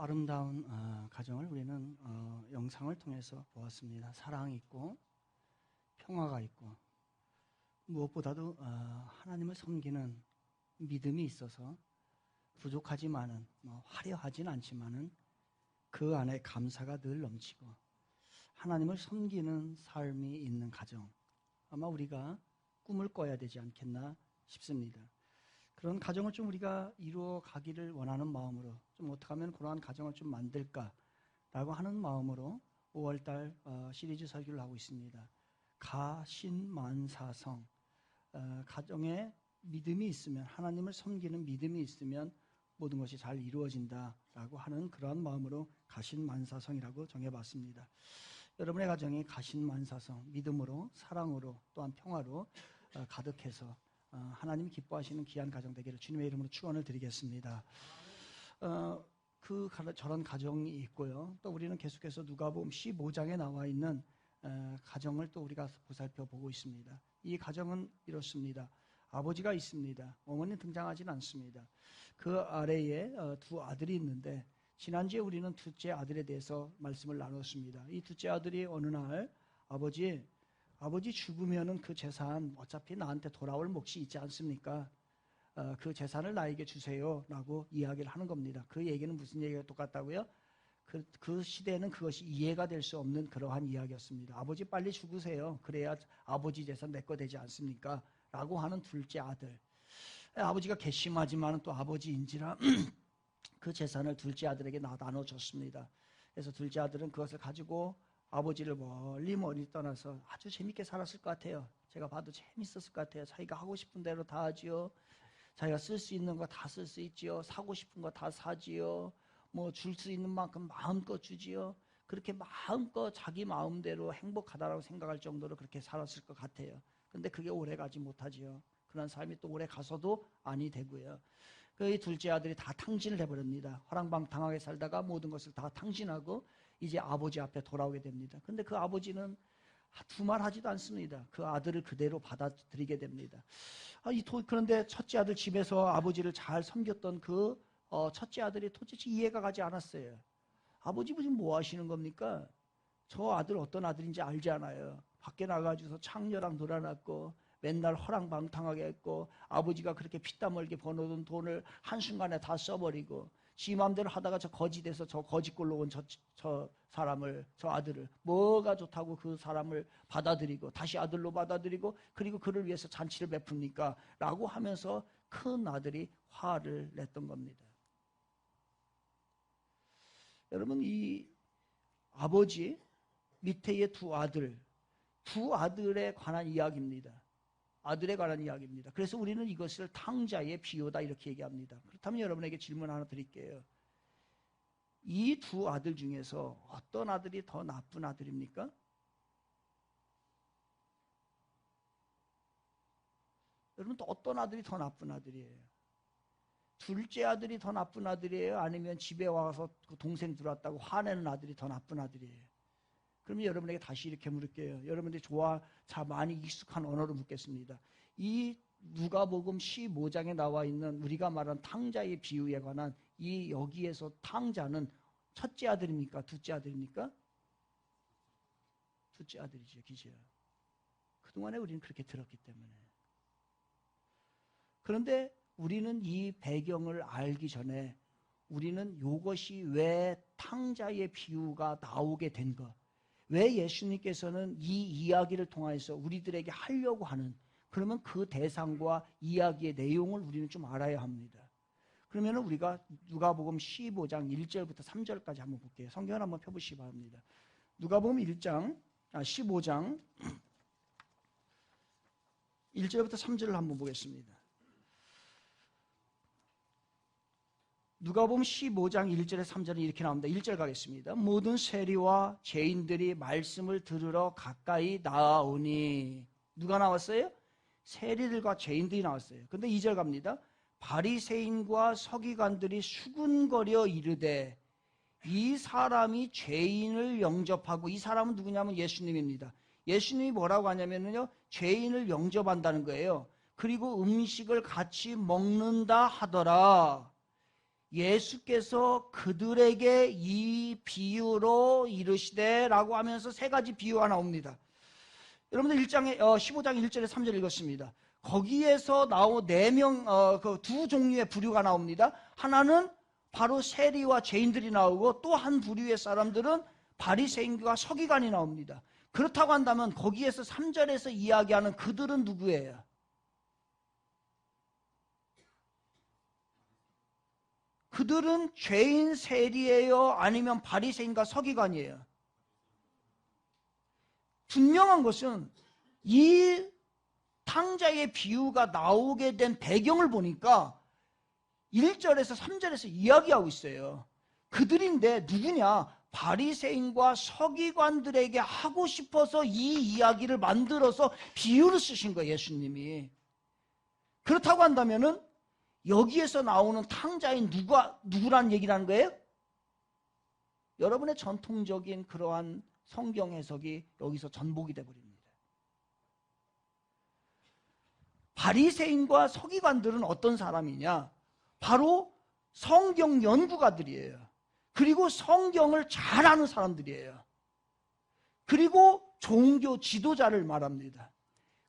아름다운 가정을 우리는 영상을 통해서 보았습니다. 사랑이 있고 평화가 있고 무엇보다도 하나님을 섬기는 믿음이 있어서 부족하지만은 화려하진 않지만은 그 안에 감사가 늘 넘치고 하나님을 섬기는 삶이 있는 가정, 아마 우리가 꿈을 꿔야 되지 않겠나 싶습니다. 그런 가정을 좀 우리가 이루어 가기를 원하는 마음으로 좀 어떻게 하면 그러한 가정을 좀 만들까라고 하는 마음으로 5월달 시리즈 설교를 하고 있습니다. 가신만사성, 가정에 믿음이 있으면, 하나님을 섬기는 믿음이 있으면 모든 것이 잘 이루어진다라고 하는 그러한 마음으로 가신만사성이라고 정해봤습니다. 여러분의 가정이 가신만사성, 믿음으로, 사랑으로, 또한 평화로 가득해서 하나님이 기뻐하시는 귀한 가정 되기를 주님의 이름으로 축원을 드리겠습니다. 저런 가정이 있고요. 또 우리는 계속해서 누가복음 15장에 나와 있는 가정을 또 우리가 보살펴 보고 있습니다. 이 가정은 이렇습니다. 아버지가 있습니다. 어머니는 등장하지는 않습니다. 그 아래에 두 아들이 있는데, 지난주에 우리는 둘째 아들에 대해서 말씀을 나눴습니다. 이 둘째 아들이 어느 날 아버지 죽으면은 그 재산 어차피 나한테 돌아올 몫이 있지 않습니까? 그 재산을 나에게 주세요 라고 이야기를 하는 겁니다. 그 얘기는 무슨 얘기가 똑같다고요? 그 시대에는 그것이 이해가 될 수 없는 그러한 이야기였습니다. 아버지 빨리 죽으세요. 그래야 아버지 재산 내 거 되지 않습니까? 라고 하는 둘째 아들. 아버지가 괘씸하지만 또 아버지인지라 그 재산을 둘째 아들에게 나눠줬습니다. 그래서 둘째 아들은 그것을 가지고 아버지를 멀리 떠나서 아주 재밌게 살았을 것 같아요. 제가 봐도 재밌었을 것 같아요. 자기가 하고 싶은 대로 다 하지요. 자기가 쓸 수 있는 거 다 쓸 수 있지요. 사고 싶은 거 다 사지요. 줄 수 있는 만큼 마음껏 주지요. 그렇게 마음껏 자기 마음대로 행복하다라고 생각할 정도로 그렇게 살았을 것 같아요. 근데 그게 오래 가지 못하지요. 그런 삶이 또 오래 가서도 아니 되고요. 그 둘째 아들이 다 탕진을 해버립니다. 허랑방탕하게 살다가 모든 것을 다 탕진하고 이제 아버지 앞에 돌아오게 됩니다. 근데 그 아버지는 두말 하지도 않습니다. 그 아들을 그대로 받아들이게 됩니다. 그런데 첫째 아들 집에서 아버지를 잘 섬겼던 그 첫째 아들이 도대체 이해가 가지 않았어요. 아버지 지금 뭐 하시는 겁니까? 저 아들 어떤 아들인지 알지 않아요. 밖에 나가서 창녀랑 놀아놨고 맨날 허랑방탕하게 했고 아버지가 그렇게 피땀 흘게 버놓은 돈을 한순간에 다 써버리고 지 맘대로 하다가 저 거지돼서 저 거지꼴로 온 저 아들을 뭐가 좋다고 그 사람을 받아들이고 다시 아들로 받아들이고 그리고 그를 위해서 잔치를 베풉니까? 라고 하면서 큰 아들이 화를 냈던 겁니다. 여러분, 이 아버지 밑에의 두 아들에 관한 이야기입니다. 아들에 관한 이야기입니다. 그래서 우리는 이것을 탕자의 비유다 이렇게 얘기합니다. 그렇다면 여러분에게 질문 하나 드릴게요. 이 두 아들 중에서 어떤 아들이 더 나쁜 아들입니까? 여러분, 또 어떤 아들이 더 나쁜 아들이에요? 둘째 아들이 더 나쁜 아들이에요? 아니면 집에 와서 그 동생 들어왔다고 화내는 아들이 더 나쁜 아들이에요? 그러면 여러분에게 다시 이렇게 물을게요. 여러분들이 많이 익숙한 언어로 묻겠습니다. 이 누가복음 15장에 나와 있는 우리가 말한 탕자의 비유에 관한 이 여기에서 탕자는 첫째 아들입니까? 둘째 아들입니까? 둘째 아들이죠, 기지요. 그동안에 우리는 그렇게 들었기 때문에. 그런데 우리는 이 배경을 알기 전에 우리는 이것이 왜 탕자의 비유가 나오게 된 것, 왜 예수님께서는 이 이야기를 통해서 우리들에게 하려고 하는, 그러면 그 대상과 이야기의 내용을 우리는 좀 알아야 합니다. 그러면 우리가 누가복음 15장 1절부터 3절까지 한번 볼게요. 성경을 한번 펴보시기 바랍니다. 누가복음 15장 1절부터 3절을 한번 보겠습니다. 누가복음 15장 1절에 3절은 이렇게 나옵니다. 1절 가겠습니다. 모든 세리와 죄인들이 말씀을 들으러 가까이 나아오니. 누가 나왔어요? 세리들과 죄인들이 나왔어요. 근데 2절 갑니다. 바리새인과 서기관들이 수군거려 이르되 이 사람이 죄인을 영접하고, 이 사람은 누구냐면 예수님입니다. 예수님이 뭐라고 하냐면요, 죄인을 영접한다는 거예요. 그리고 음식을 같이 먹는다 하더라. 예수께서 그들에게 이 비유로 이르시되 라고 하면서 세 가지 비유가 나옵니다. 여러분들 15장 1절에 3절 읽었습니다. 거기에서 나온 그 두 종류의 부류가 나옵니다. 하나는 바로 세리와 죄인들이 나오고 또 한 부류의 사람들은 바리새인과 서기관이 나옵니다. 그렇다고 한다면 거기에서 3절에서 이야기하는 그들은 누구예요? 그들은 죄인 세리예요? 아니면 바리새인과 서기관이에요? 분명한 것은 이 탕자의 비유가 나오게 된 배경을 보니까 1절에서 3절에서 이야기하고 있어요. 그들인데 누구냐? 바리새인과 서기관들에게 하고 싶어서 이 이야기를 만들어서 비유를 쓰신 거예요, 예수님이. 그렇다고 한다면은 여기에서 나오는 탕자인 누구라는 얘기를 하는 거예요? 여러분의 전통적인 그러한 성경 해석이 여기서 전복이 되어버립니다. 바리새인과 서기관들은 어떤 사람이냐? 바로 성경 연구가들이에요. 그리고 성경을 잘 아는 사람들이에요. 그리고 종교 지도자를 말합니다.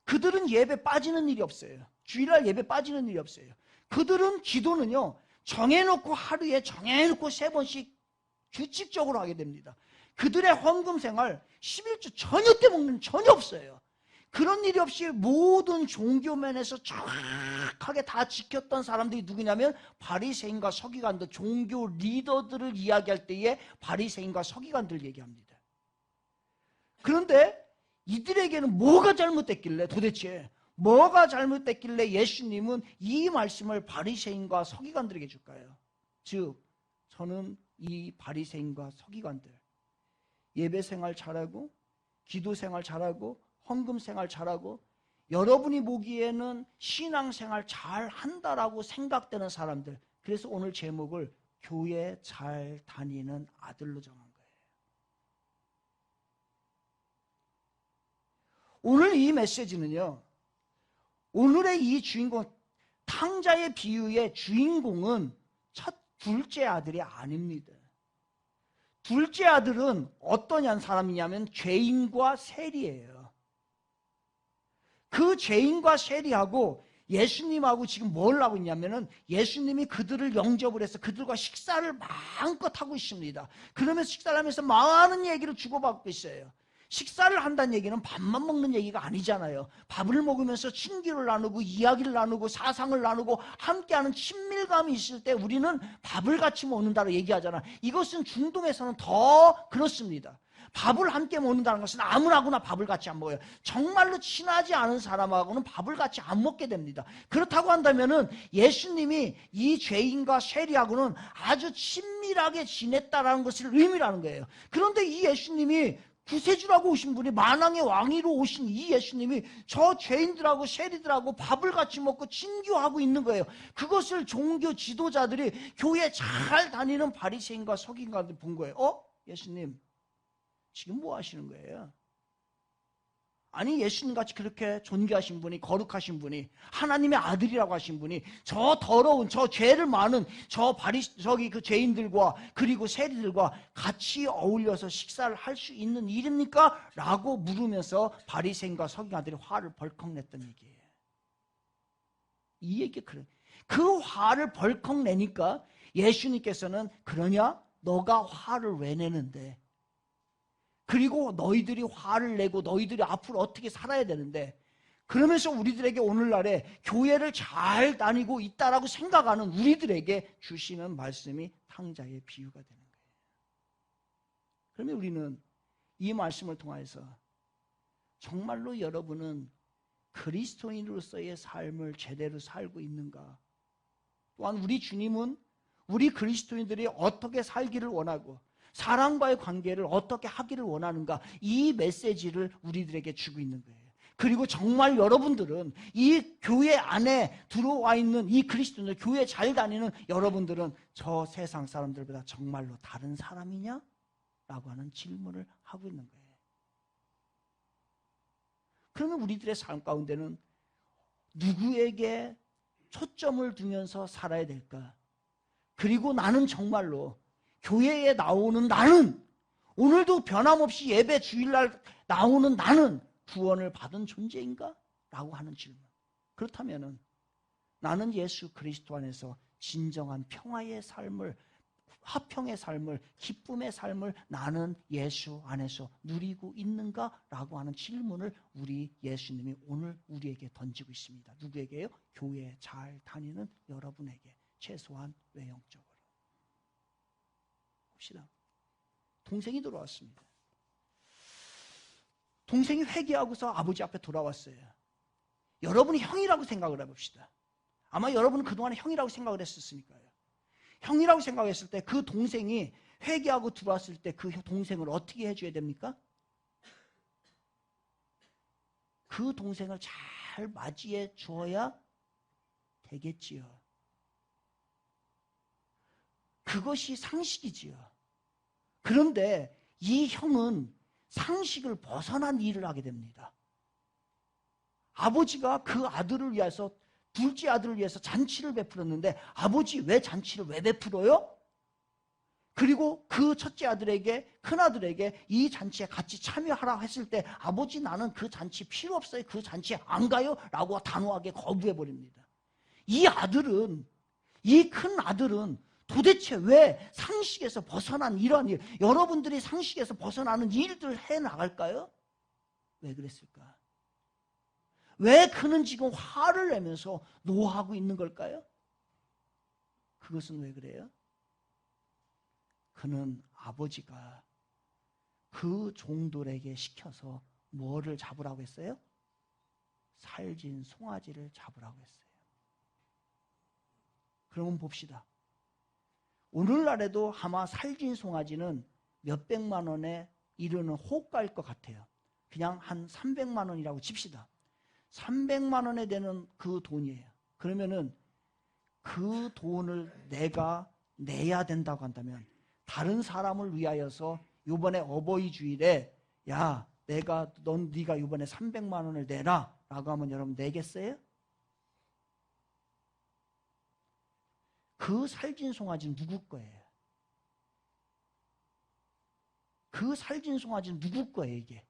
그들은 예배 빠지는 일이 없어요. 주일날 예배 빠지는 일이 없어요. 그들은 기도는요, 정해놓고 하루에 정해놓고 3번씩 규칙적으로 하게 됩니다. 그들의 헌금 생활 11조 전혀 떼먹는 전혀 없어요. 그런 일이 없이 모든 종교 면에서 정확하게 다 지켰던 사람들이 누구냐면 바리새인과 서기관들, 종교 리더들을 이야기할 때에 바리새인과 서기관들을 얘기합니다. 그런데 이들에게는 뭐가 잘못됐길래, 도대체 뭐가 잘못됐길래 예수님은 이 말씀을 바리새인과 서기관들에게 줄까요? 즉, 저는 이 바리새인과 서기관들, 예배 생활 잘하고 기도 생활 잘하고 헌금 생활 잘하고 여러분이 보기에는 신앙 생활 잘 한다라고 생각되는 사람들, 그래서 오늘 제목을 교회 잘 다니는 아들로 정한 거예요. 오늘 이 메시지는요, 오늘의 이 주인공, 탕자의 비유의 주인공은 둘째 아들이 아닙니다. 둘째 아들은 어떤 사람이냐면 죄인과 세리예요. 그 죄인과 세리하고 예수님하고 지금 뭘 하고 있냐면은 예수님이 그들을 영접을 해서 그들과 식사를 마음껏 하고 있습니다. 그러면서 식사를 하면서 많은 얘기를 주고받고 있어요. 식사를 한다는 얘기는 밥만 먹는 얘기가 아니잖아요. 밥을 먹으면서 친기를 나누고 이야기를 나누고 사상을 나누고 함께하는 친밀감이 있을 때 우리는 밥을 같이 먹는다고 얘기하잖아. 이것은 중동에서는 더 그렇습니다. 밥을 함께 먹는다는 것은 아무나거나 밥을 같이 안 먹어요. 정말로 친하지 않은 사람하고는 밥을 같이 안 먹게 됩니다. 그렇다고 한다면은 예수님이 이 죄인과 세리하고는 아주 친밀하게 지냈다라는 것을 의미하는 거예요. 그런데 이 예수님이 구세주라고 오신 분이, 만왕의 왕위로 오신 이 예수님이 저 죄인들하고 세리들하고 밥을 같이 먹고 친교하고 있는 거예요. 그것을 종교 지도자들이 교회 잘 다니는 바리새인과 서기관들이 본 거예요. 예수님 지금 뭐 하시는 거예요? 아니, 예수님같이 그렇게 존귀하신 분이, 거룩하신 분이, 하나님의 아들이라고 하신 분이 저 더러운, 저 죄를 많은 그 죄인들과 그리고 세리들과 같이 어울려서 식사를 할 수 있는 일입니까? 라고 물으면서 바리새인과 서기관들이 화를 벌컥 냈던 얘기예요. 이 얘기 그래. 그 화를 벌컥 내니까 예수님께서는, 그러냐? 너가 화를 왜 내는데? 그리고 너희들이 화를 내고 너희들이 앞으로 어떻게 살아야 되는데, 그러면서 우리들에게 오늘날에 교회를 잘 다니고 있다라고 생각하는 우리들에게 주시는 말씀이 탕자의 비유가 되는 거예요. 그러면 우리는 이 말씀을 통해서 정말로 여러분은 그리스도인으로서의 삶을 제대로 살고 있는가? 또한 우리 주님은 우리 그리스도인들이 어떻게 살기를 원하고 사람과의 관계를 어떻게 하기를 원하는가, 이 메시지를 우리들에게 주고 있는 거예요. 그리고 정말 여러분들은 이 교회 안에 들어와 있는 이 그리스도인들, 교회 잘 다니는 여러분들은 저 세상 사람들보다 정말로 다른 사람이냐? 라고 하는 질문을 하고 있는 거예요. 그러면 우리들의 삶 가운데는 누구에게 초점을 두면서 살아야 될까? 그리고 나는 정말로 교회에 나오는 나는, 오늘도 변함없이 예배 주일날 나오는 나는 구원을 받은 존재인가? 라고 하는 질문. 그렇다면 나는 예수 그리스도 안에서 진정한 평화의 삶을, 화평의 삶을, 기쁨의 삶을 나는 예수 안에서 누리고 있는가? 라고 하는 질문을 우리 예수님이 오늘 우리에게 던지고 있습니다. 누구에게요? 교회 잘 다니는 여러분에게, 최소한 외형적으로. 봅시다. 동생이 들어왔습니다. 동생이 회개하고서 아버지 앞에 돌아왔어요. 여러분이 형이라고 생각을 해봅시다. 아마 여러분은 그동안에 형이라고 생각을 했었으니까요. 형이라고 생각했을 때 그 동생이 회개하고 들어왔을 때 그 동생을 어떻게 해줘야 됩니까? 그 동생을 잘 맞이해 주어야 되겠지요. 그것이 상식이지요. 그런데 이 형은 상식을 벗어난 일을 하게 됩니다. 아버지가 그 아들을 위해서, 둘째 아들을 위해서 잔치를 베풀었는데 아버지 왜 잔치를 왜 베풀어요? 그리고 그 첫째 아들에게, 큰아들에게 이 잔치에 같이 참여하라 했을 때 아버지 나는 그 잔치 필요 없어요. 그 잔치에 안 가요. 라고 단호하게 거부해버립니다. 이 아들은, 이 큰 아들은 도대체 왜 상식에서 벗어난 이러한 일, 여러분들이 상식에서 벗어나는 일들을 해나갈까요? 왜 그랬을까? 왜 그는 지금 화를 내면서 노하고 있는 걸까요? 그것은 왜 그래요? 그는 아버지가 그 종들에게 시켜서 뭐를 잡으라고 했어요? 살진 송아지를 잡으라고 했어요. 그러면 봅시다. 오늘날에도 아마 살진 송아지는 몇백만 원에 이르는 호가일 것 같아요. 그냥 한 300만 원이라고 칩시다. 300만 원에 되는 그 돈이에요. 그러면은 그 돈을 내가 내야 된다고 한다면 다른 사람을 위하여서 이번에 어버이 주일에 야 네가 이번에 300만 원을 내라 라고 하면 여러분 내겠어요? 그 살진 송아지는 누구 거예요? 그 살진 송아지는 누구 거예요 이게?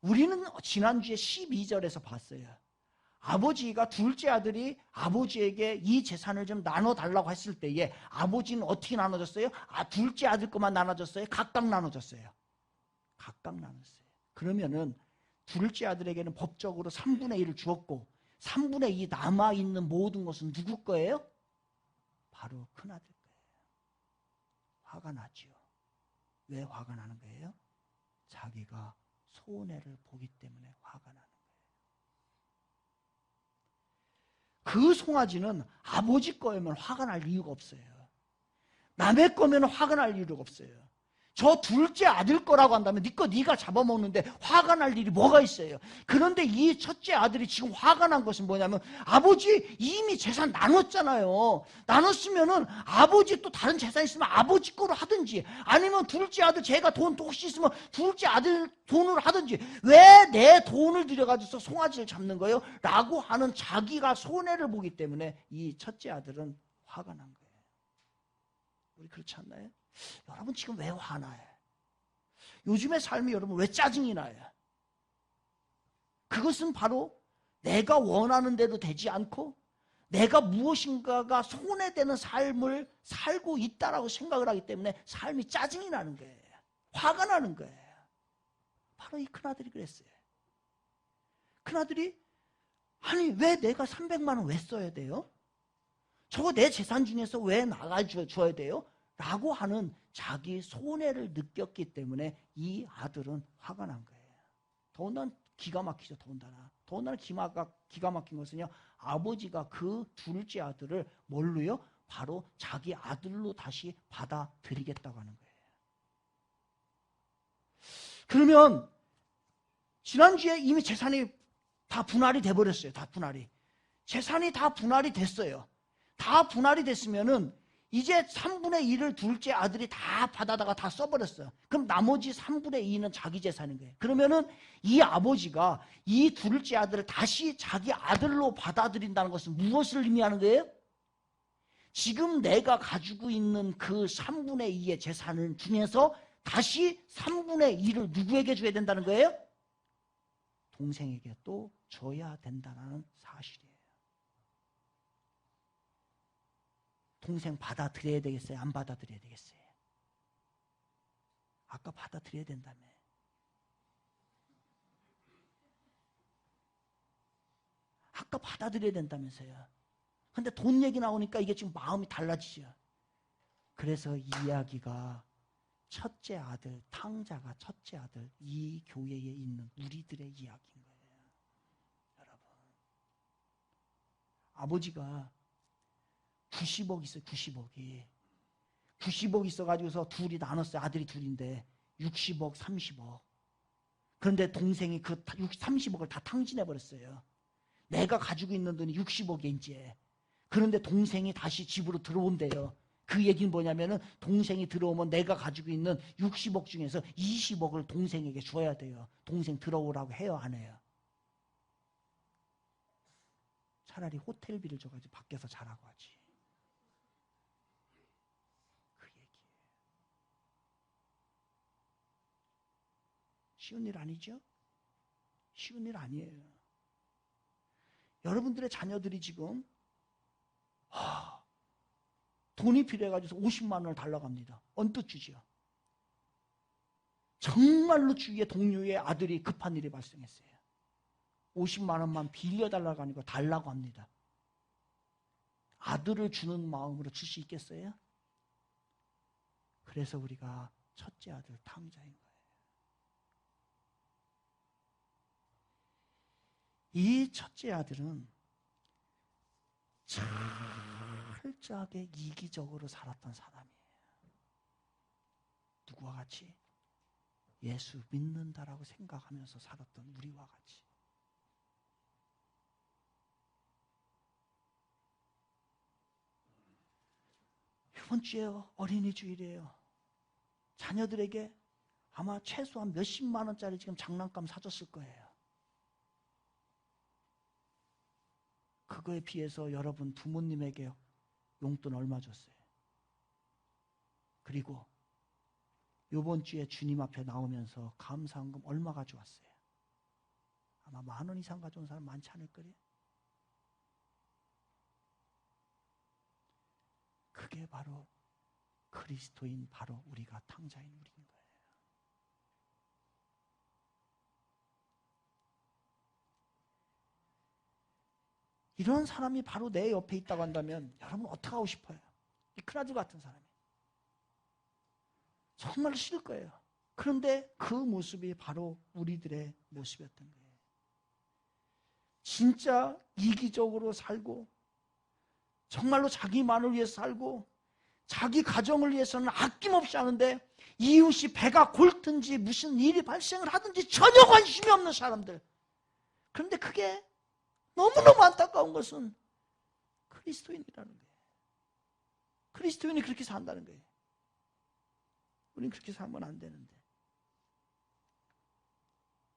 우리는 지난주에 12절에서 봤어요. 아버지가 둘째 아들이 아버지에게 이 재산을 좀 나눠달라고 했을 때에 아버지는 어떻게 나눠줬어요? 둘째 아들 것만 나눠줬어요? 각각 나눠줬어요. 각각 나눴어요. 그러면은 둘째 아들에게는 법적으로 3분의 1을 주었고 3분의 2 남아있는 모든 것은 누구 거예요? 바로 큰아들 거예요. 화가 나죠. 왜 화가 나는 거예요? 자기가 손해를 보기 때문에 화가 나는 거예요. 그 송아지는 아버지 거면 화가 날 이유가 없어요. 남의 거면 화가 날 이유가 없어요. 저 둘째 아들 거라고 한다면 네 거 네가 잡아먹는데 화가 날 일이 뭐가 있어요? 그런데 이 첫째 아들이 지금 화가 난 것은 뭐냐면 아버지 이미 재산 나눴잖아요. 나눴으면은 아버지 또 다른 재산 있으면 아버지 거로 하든지 아니면 둘째 아들 제가 돈 혹시 있으면 둘째 아들 돈으로 하든지 왜 내 돈을 들여가지고 송아지를 잡는 거예요? 라고 하는 자기가 손해를 보기 때문에 이 첫째 아들은 화가 난 거예요. 우리 그렇지 않나요? 여러분 지금 왜 화나요? 요즘의 삶이 여러분 왜 짜증이 나요? 그것은 바로 내가 원하는 대로 되지 않고 내가 무엇인가가 손해되는 삶을 살고 있다라고 생각을 하기 때문에 삶이 짜증이 나는 거예요. 화가 나는 거예요. 바로 이 큰아들이 그랬어요. 큰아들이 아니 왜 내가 300만 원 왜 써야 돼요? 저거 내 재산 중에서 왜 나가줘야 돼요? 라고 하는 자기 손해를 느꼈기 때문에 이 아들은 화가 난 거예요. 더군다나 기가 막히죠. 더군다나 기가 막힌 것은요. 아버지가 그 둘째 아들을 뭘로요? 바로 자기 아들로 다시 받아들이겠다고 하는 거예요. 그러면 지난주에 이미 재산이 다 분할이 돼버렸어요. 다 분할이. 재산이 다 분할이 됐어요. 다 분할이 됐으면은 이제 3분의 1을 둘째 아들이 다 받아다가 다 써버렸어요. 그럼 나머지 3분의 2는 자기 재산인 거예요. 그러면은 이 아버지가 이 둘째 아들을 다시 자기 아들로 받아들인다는 것은 무엇을 의미하는 거예요? 지금 내가 가지고 있는 그 3분의 2의 재산을 중에서 다시 3분의 2를 누구에게 줘야 된다는 거예요? 동생에게 또 줘야 된다는 사실이에요. 동생 받아들여야 되겠어요? 안 받아들여야 되겠어요? 아까 받아들여야 된다며. 아까 받아들여야 된다면서요. 근데 돈 얘기 나오니까 이게 지금 마음이 달라지죠. 그래서 이 이야기가 첫째 아들, 탕자가 첫째 아들, 이 교회에 있는 우리들의 이야기인 거예요. 여러분. 아버지가 90억 있어요. 90억이. 90억 있어가지고서 둘이 나눴어요. 아들이 둘인데 60억, 30억. 그런데 동생이 그 30억을 다 탕진해버렸어요. 내가 가지고 있는 돈이 60억이 이제. 그런데 동생이 다시 집으로 들어온대요. 그 얘기는 뭐냐면은 동생이 들어오면 내가 가지고 있는 60억 중에서 20억을 동생에게 줘야 돼요. 동생 들어오라고 해요, 안 해요? 차라리 호텔비를 줘가지고 밖에서 자라고 하지. 그 얘기예요. 쉬운 일 아니죠? 쉬운 일 아니에요. 여러분들의 자녀들이 지금 돈이 필요해가지고 50만 원을 달라고 합니다. 언뜻 주지요. 정말로 주위의 동료의 아들이 급한 일이 발생했어요. 50만 원만 빌려달라고 하니까 달라고 합니다. 아들을 주는 마음으로 줄 수 있겠어요? 그래서 우리가 첫째 아들 탕자인 거예요. 이 첫째 아들은 철저하게 이기적으로 살았던 사람이에요. 누구와 같이? 예수 믿는다라고 생각하면서 살았던 우리와 같이. 이번 주에 어린이 주일이에요. 자녀들에게 아마 최소한 몇십만 원짜리 지금 장난감 사줬을 거예요. 그거에 비해서 여러분 부모님에게 용돈 얼마 줬어요? 그리고 이번 주에 주님 앞에 나오면서 감사헌금 얼마 가져왔어요? 아마 10,000원 이상 가져온 사람 많지 않을 거예요. 그게 바로 그리스도인, 바로 우리가 탕자인 우리인 거예요. 이런 사람이 바로 내 옆에 있다고 한다면 여러분 어떻게 하고 싶어요? 이 큰아들 같은 사람이. 정말 싫을 거예요. 그런데 그 모습이 바로 우리들의 모습이었던 거예요. 진짜 이기적으로 살고 정말로 자기만을 위해서 살고 자기 가정을 위해서는 아낌없이 하는데 이웃이 배가 골든지 무슨 일이 발생을 하든지 전혀 관심이 없는 사람들. 그런데 그게 너무너무 안타까운 것은 그리스도인이라는 거예요. 그리스도인이 그렇게 산다는 거예요. 우리는 그렇게 살면 안 되는데.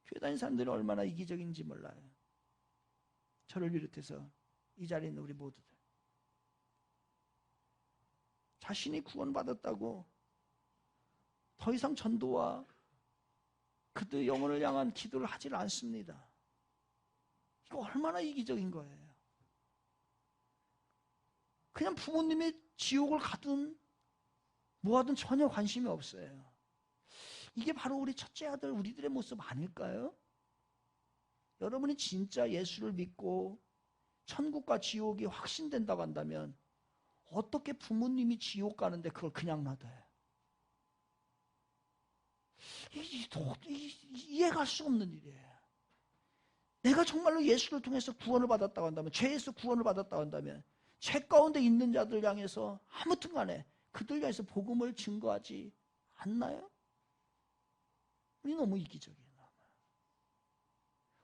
교회 다니는 사람들이 얼마나 이기적인지 몰라요. 저를 비롯해서 이 자리에 있는 우리 모두들. 자신이 구원받았다고 더 이상 전도와 그들의 영혼을 향한 기도를 하지를 않습니다. 이거 얼마나 이기적인 거예요. 그냥 부모님의 지옥을 가든 뭐하든 전혀 관심이 없어요. 이게 바로 우리 첫째 아들 우리들의 모습 아닐까요? 여러분이 진짜 예수를 믿고 천국과 지옥이 확신된다고 한다면 어떻게 부모님이 지옥 가는데 그걸 그냥 놔둬요? 이해갈 수 없는 일이에요. 내가 정말로 예수를 통해서 구원을 받았다고 한다면, 죄에서 구원을 받았다고 한다면 죄 가운데 있는 자들 향해서 아무튼 간에 그들 향해서 복음을 증거하지 않나요? 우리 너무 이기적이에요.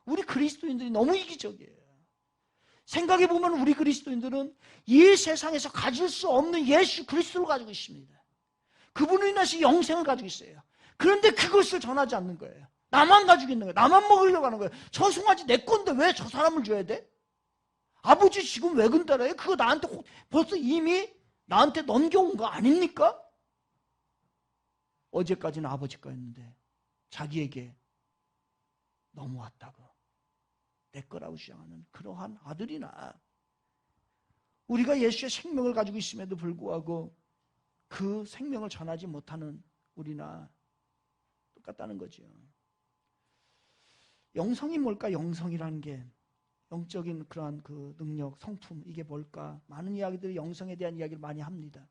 우리 그리스도인들이 너무 이기적이에요. 생각해 보면 우리 그리스도인들은 이 세상에서 가질 수 없는 예수 그리스도를 가지고 있습니다. 그분으로 인해서 영생을 가지고 있어요. 그런데 그것을 전하지 않는 거예요. 나만 가지고 있는 거예요. 나만 먹으려고 하는 거예요. 저 송아지 내 건데 왜 저 사람을 줘야 돼? 아버지 지금 왜 근달아요? 그거 나한테 벌써 이미 나한테 넘겨온 거 아닙니까? 어제까지는 아버지 거였는데 자기에게 넘어왔다고 내 거라고 주장하는 그러한 아들이나, 우리가 예수의 생명을 가지고 있음에도 불구하고 그 생명을 전하지 못하는 우리나 똑같다는 거죠. 영성이 뭘까? 영성이라는 게 영적인 그러한 그 능력, 성품, 이게 뭘까? 많은 이야기들이 영성에 대한 이야기를 많이 합니다.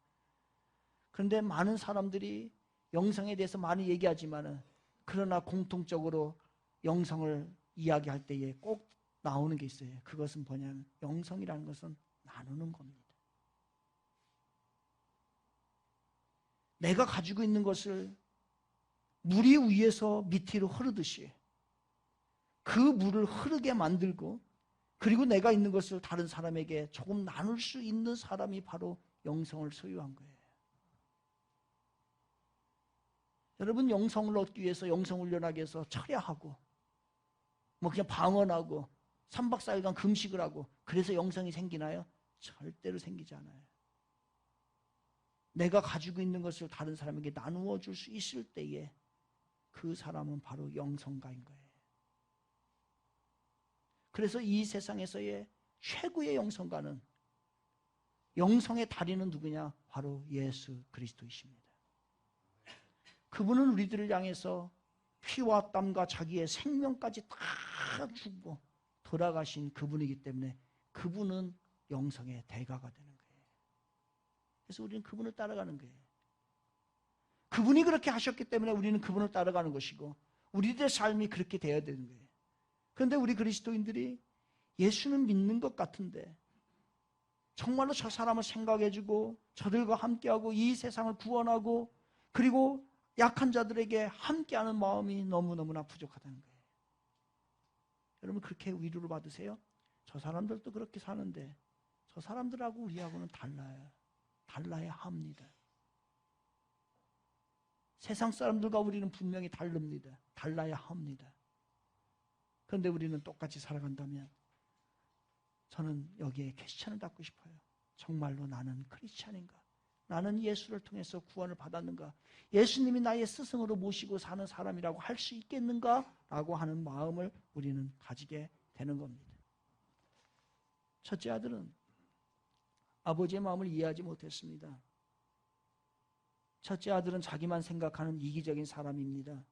그런데 많은 사람들이 영성에 대해서 많이 얘기하지만은, 그러나 공통적으로 영성을 이야기할 때에 꼭 나오는 게 있어요. 그것은 뭐냐면 영성이라는 것은 나누는 겁니다. 내가 가지고 있는 것을 물이 위에서 밑으로 흐르듯이 그 물을 흐르게 만들고, 그리고 내가 있는 것을 다른 사람에게 조금 나눌 수 있는 사람이 바로 영성을 소유한 거예요. 여러분, 영성을 얻기 위해서, 영성 훈련하기 위해서 철야하고 그냥 방언하고 3박 4일간 금식을 하고 그래서 영성이 생기나요? 절대로 생기지 않아요. 내가 가지고 있는 것을 다른 사람에게 나누어 줄 수 있을 때에 그 사람은 바로 영성가인 거예요. 그래서 이 세상에서의 최고의 영성가는, 영성의 달인은 누구냐? 바로 예수 그리스도이십니다. 그분은 우리들을 향해서 피와 땀과 자기의 생명까지 다 주고 돌아가신 그분이기 때문에 그분은 영성의 대가가 되는 거예요. 그래서 우리는 그분을 따라가는 거예요. 그분이 그렇게 하셨기 때문에 우리는 그분을 따라가는 것이고, 우리들의 삶이 그렇게 되어야 되는 거예요. 그런데 우리 그리스도인들이 예수는 믿는 것 같은데 정말로 저 사람을 생각해주고 저들과 함께하고 이 세상을 구원하고 그리고 약한 자들에게 함께하는 마음이 너무너무나 부족하다는 거예요. 여러분, 그렇게 위로를 받으세요? 저 사람들도 그렇게 사는데 저 사람들하고 우리하고는 달라요. 달라야 합니다. 세상 사람들과 우리는 분명히 다릅니다. 달라야 합니다. 그런데 우리는 똑같이 살아간다면 저는 여기에 퀘스천을 갖고 싶어요. 정말로 나는 크리스찬인가? 나는 예수를 통해서 구원을 받았는가? 예수님이 나의 스승으로 모시고 사는 사람이라고 할 수 있겠는가? 라고 하는 마음을 우리는 가지게 되는 겁니다. 첫째 아들은 아버지의 마음을 이해하지 못했습니다. 첫째 아들은 자기만 생각하는 이기적인 사람입니다.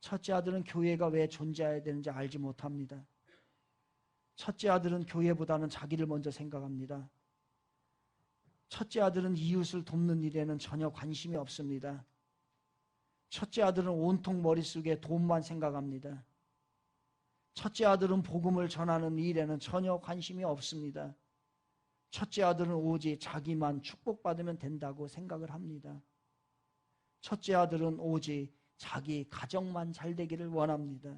첫째 아들은 교회가 왜 존재해야 되는지 알지 못합니다. 첫째 아들은 교회보다는 자기를 먼저 생각합니다. 첫째 아들은 이웃을 돕는 일에는 전혀 관심이 없습니다. 첫째 아들은 온통 머릿속에 돈만 생각합니다. 첫째 아들은 복음을 전하는 일에는 전혀 관심이 없습니다. 첫째 아들은 오직 자기만 축복받으면 된다고 생각을 합니다. 첫째 아들은 오직 자기 가정만 잘 되기를 원합니다.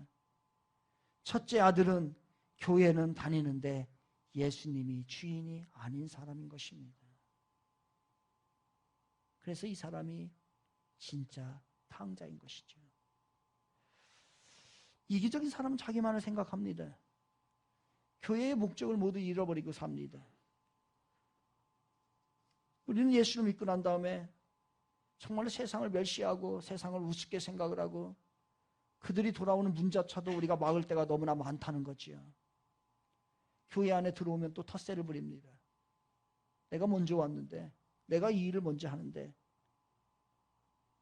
첫째 아들은 교회는 다니는데 예수님이 주인이 아닌 사람인 것입니다. 그래서 이 사람이 진짜 탕자인 것이죠. 이기적인 사람은 자기만을 생각합니다. 교회의 목적을 모두 잃어버리고 삽니다. 우리는 예수를 믿고 난 다음에 정말로 세상을 멸시하고 세상을 우습게 생각을 하고 그들이 돌아오는 문자차도 우리가 막을 때가 너무나 많다는 거지요. 교회 안에 들어오면 또 텃세를 부립니다. 내가 먼저 왔는데, 내가 이 일을 먼저 하는데,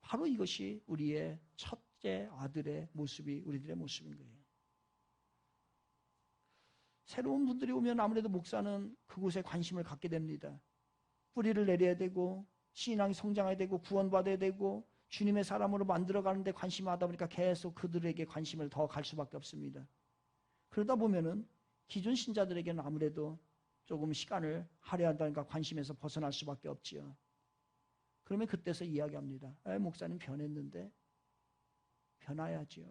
바로 이것이 우리의 첫째 아들의 모습이 우리들의 모습인 거예요. 새로운 분들이 오면 아무래도 목사는 그곳에 관심을 갖게 됩니다. 뿌리를 내려야 되고 신앙이 성장해야 되고 구원받아야 되고 주님의 사람으로 만들어가는데 관심이 하다 보니까 계속 그들에게 관심을 더 갈 수밖에 없습니다. 그러다 보면은 기존 신자들에게는 아무래도 조금 시간을 할애한다니까 관심에서 벗어날 수밖에 없지요. 그러면 그때서 이야기합니다. 목사님 변했는데 변화야지요.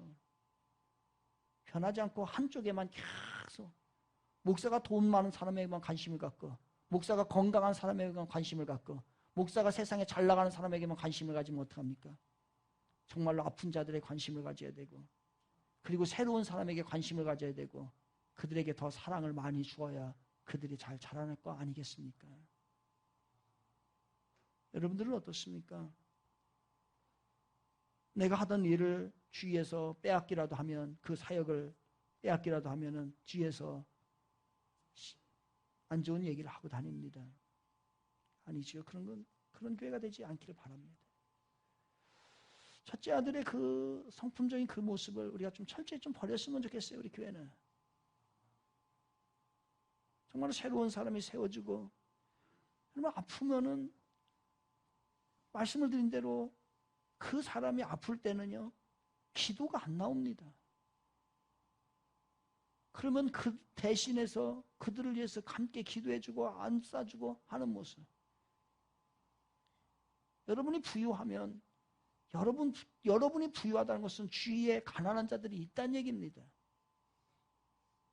변하지 않고 한쪽에만 계속 목사가 돈 많은 사람에게만 관심을 갖고, 목사가 건강한 사람에게만 관심을 갖고, 목사가 세상에 잘 나가는 사람에게만 관심을 가지면 어떡합니까? 정말로 아픈 자들의 관심을 가져야 되고, 그리고 새로운 사람에게 관심을 가져야 되고, 그들에게 더 사랑을 많이 주어야 그들이 잘 자라날 거 아니겠습니까? 여러분들은 어떻습니까? 내가 하던 일을 주위에서 빼앗기라도 하면, 그 사역을 빼앗기라도 하면은 주위에서 안 좋은 얘기를 하고 다닙니다. 아니죠. 그런 교회가 되지 않기를 바랍니다. 첫째 아들의 그 성품적인 그 모습을 우리가 좀 철저히 좀 버렸으면 좋겠어요. 우리 교회는 정말 새로운 사람이 세워지고, 정말 아프면은 말씀을 드린 대로 그 사람이 아플 때는요, 기도가 안 나옵니다. 그러면 그 대신해서 그들을 위해서 함께 기도해주고 안싸주고 하는 모습. 여러분이 부유하면, 여러분이 부유하다는 것은 주위에 가난한 자들이 있다는 얘기입니다.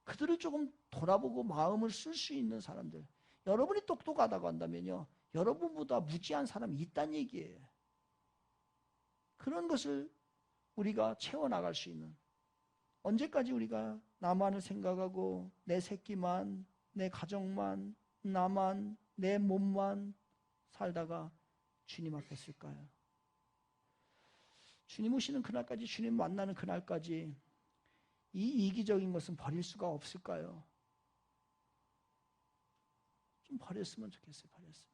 그들을 조금 돌아보고 마음을 쓸 수 있는 사람들. 여러분이 똑똑하다고 한다면요, 여러분보다 무지한 사람이 있다는 얘기예요. 그런 것을 우리가 채워나갈 수 있는, 언제까지 우리가 나만을 생각하고 내 새끼만, 내 가정만, 나만, 내 몸만 살다가 주님 앞에 쓸까요? 주님 오시는 그날까지, 주님 만나는 그날까지 이 이기적인 것은 버릴 수가 없을까요? 좀 버렸으면 좋겠어요. 버렸으면.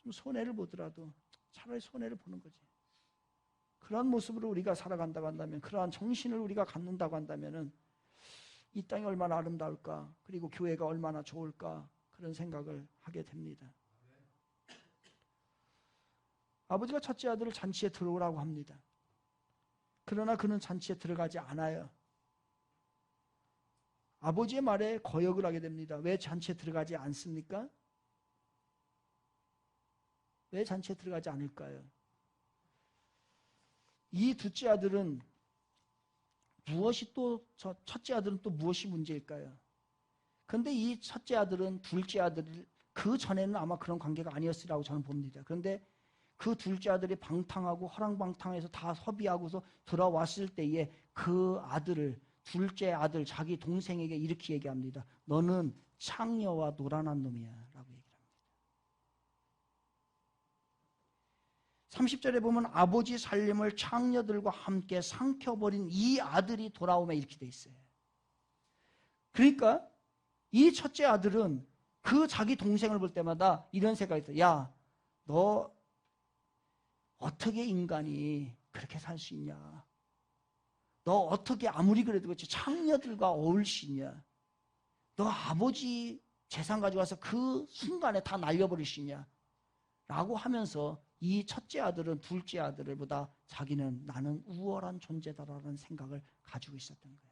좀 손해를 보더라도 차라리 손해를 보는 거지. 그러한 모습으로 우리가 살아간다고 한다면, 그러한 정신을 우리가 갖는다고 한다면은 이 땅이 얼마나 아름다울까, 그리고 교회가 얼마나 좋을까, 그런 생각을 하게 됩니다. 아버지가 첫째 아들을 잔치에 들어오라고 합니다. 그러나 그는 잔치에 들어가지 않아요. 아버지의 말에 거역을 하게 됩니다. 왜 잔치에 들어가지 않습니까? 왜 잔치에 들어가지 않을까요? 이 둘째 아들은 첫째 아들은 또 무엇이 문제일까요? 그런데 이 첫째 아들은 둘째 아들, 그 전에는 아마 그런 관계가 아니었으리라고 저는 봅니다. 그런데 그 둘째 아들이 방탕하고 허랑방탕해서 다 섭이하고서 돌아왔을 때에 그 아들을, 둘째 아들, 자기 동생에게 이렇게 얘기합니다. 너는 창녀와 노란한 놈이야 라고 얘기합니다. 30절에 보면 아버지 살림을 창녀들과 함께 삼켜버린 이 아들이 돌아오면 이렇게 돼 있어요. 그러니까 이 첫째 아들은 그 자기 동생을 볼 때마다 이런 생각이 들어요. 야, 너 어떻게 인간이 그렇게 살 수 있냐? 너 어떻게 아무리 그래도 그렇지 창녀들과 어울릴 수 있냐? 너 아버지 재산 가져가서 그 순간에 다 날려버릴 수 있냐? 라고 하면서 이 첫째 아들은 둘째 아들보다 자기는 나는 우월한 존재다라는 생각을 가지고 있었던 거예요.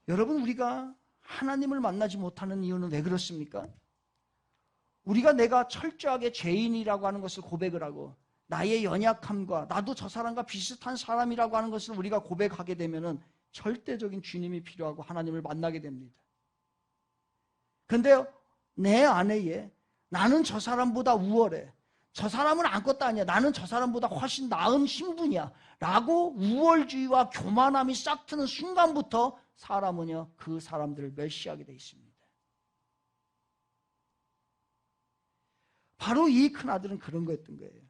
여러분, 우리가 하나님을 만나지 못하는 이유는 왜 그렇습니까? 우리가 내가 철저하게 죄인이라고 하는 것을 고백을 하고, 나의 연약함과 나도 저 사람과 비슷한 사람이라고 하는 것을 우리가 고백하게 되면은 절대적인 주님이 필요하고 하나님을 만나게 됩니다. 그런데 내 안에 나는 저 사람보다 우월해, 저 사람은 아무것도 아니야, 나는 저 사람보다 훨씬 나은 신분이야 라고 우월주의와 교만함이 싹트는 순간부터 사람은요, 그 사람들을 멸시하게 돼 있습니다. 바로 이 큰아들은 그런 거였던 거예요.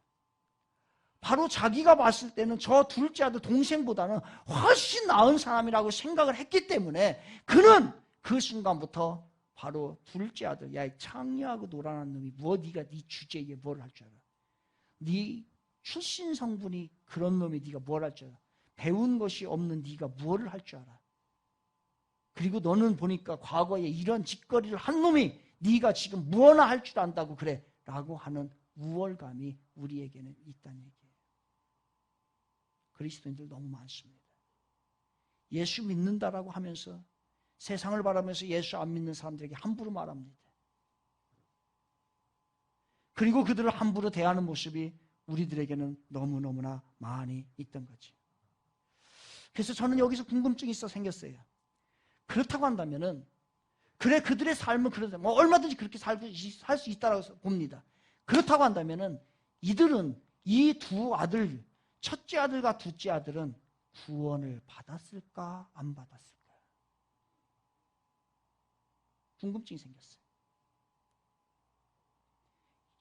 바로 자기가 봤을 때는 저 둘째 아들 동생보다는 훨씬 나은 사람이라고 생각을 했기 때문에 그는 그 순간부터 바로 둘째 아들, 야, 이 창녀하고 노란한 놈이 네가 네 주제에 뭘 할 줄 알아? 네 출신 성분이 그런 놈이 네가 뭘 할 줄 알아? 배운 것이 없는 네가 뭘 할 줄 알아? 그리고 너는 보니까 과거에 이런 짓거리를 한 놈이 네가 지금 무엇나 할 줄 안다고 그래 라고 하는 우월감이 우리에게는 있다는 얘기예요. 그리스도인들 너무 많습니다. 예수 믿는다라고 하면서 세상을 바라면서 예수 안 믿는 사람들에게 함부로 말합니다. 그리고 그들을 함부로 대하는 모습이 우리들에게는 너무너무나 많이 있던 거죠. 그래서 저는 여기서 궁금증이 있어 생겼어요. 그렇다고 한다면은, 그래, 그들의 삶은 그러다. 뭐 얼마든지 그렇게 살 수 있다고 봅니다. 그렇다고 한다면은, 이들은, 이 두 아들, 첫째 아들과 둘째 아들은 구원을 받았을까, 안 받았을까? 궁금증이 생겼어요.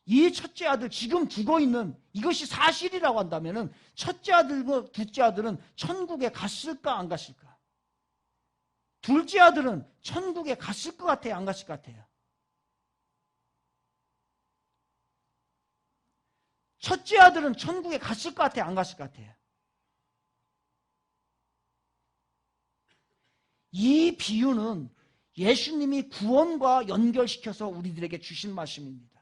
이 첫째 아들, 지금 죽어 있는 이것이 사실이라고 한다면은 첫째 아들과 둘째 아들은 천국에 갔을까, 안 갔을까? 둘째 아들은 천국에 갔을 것 같아요, 안 갔을 것 같아요? 첫째 아들은 천국에 갔을 것 같아요, 안 갔을 것 같아요? 이 비유는 예수님이 구원과 연결시켜서 우리들에게 주신 말씀입니다.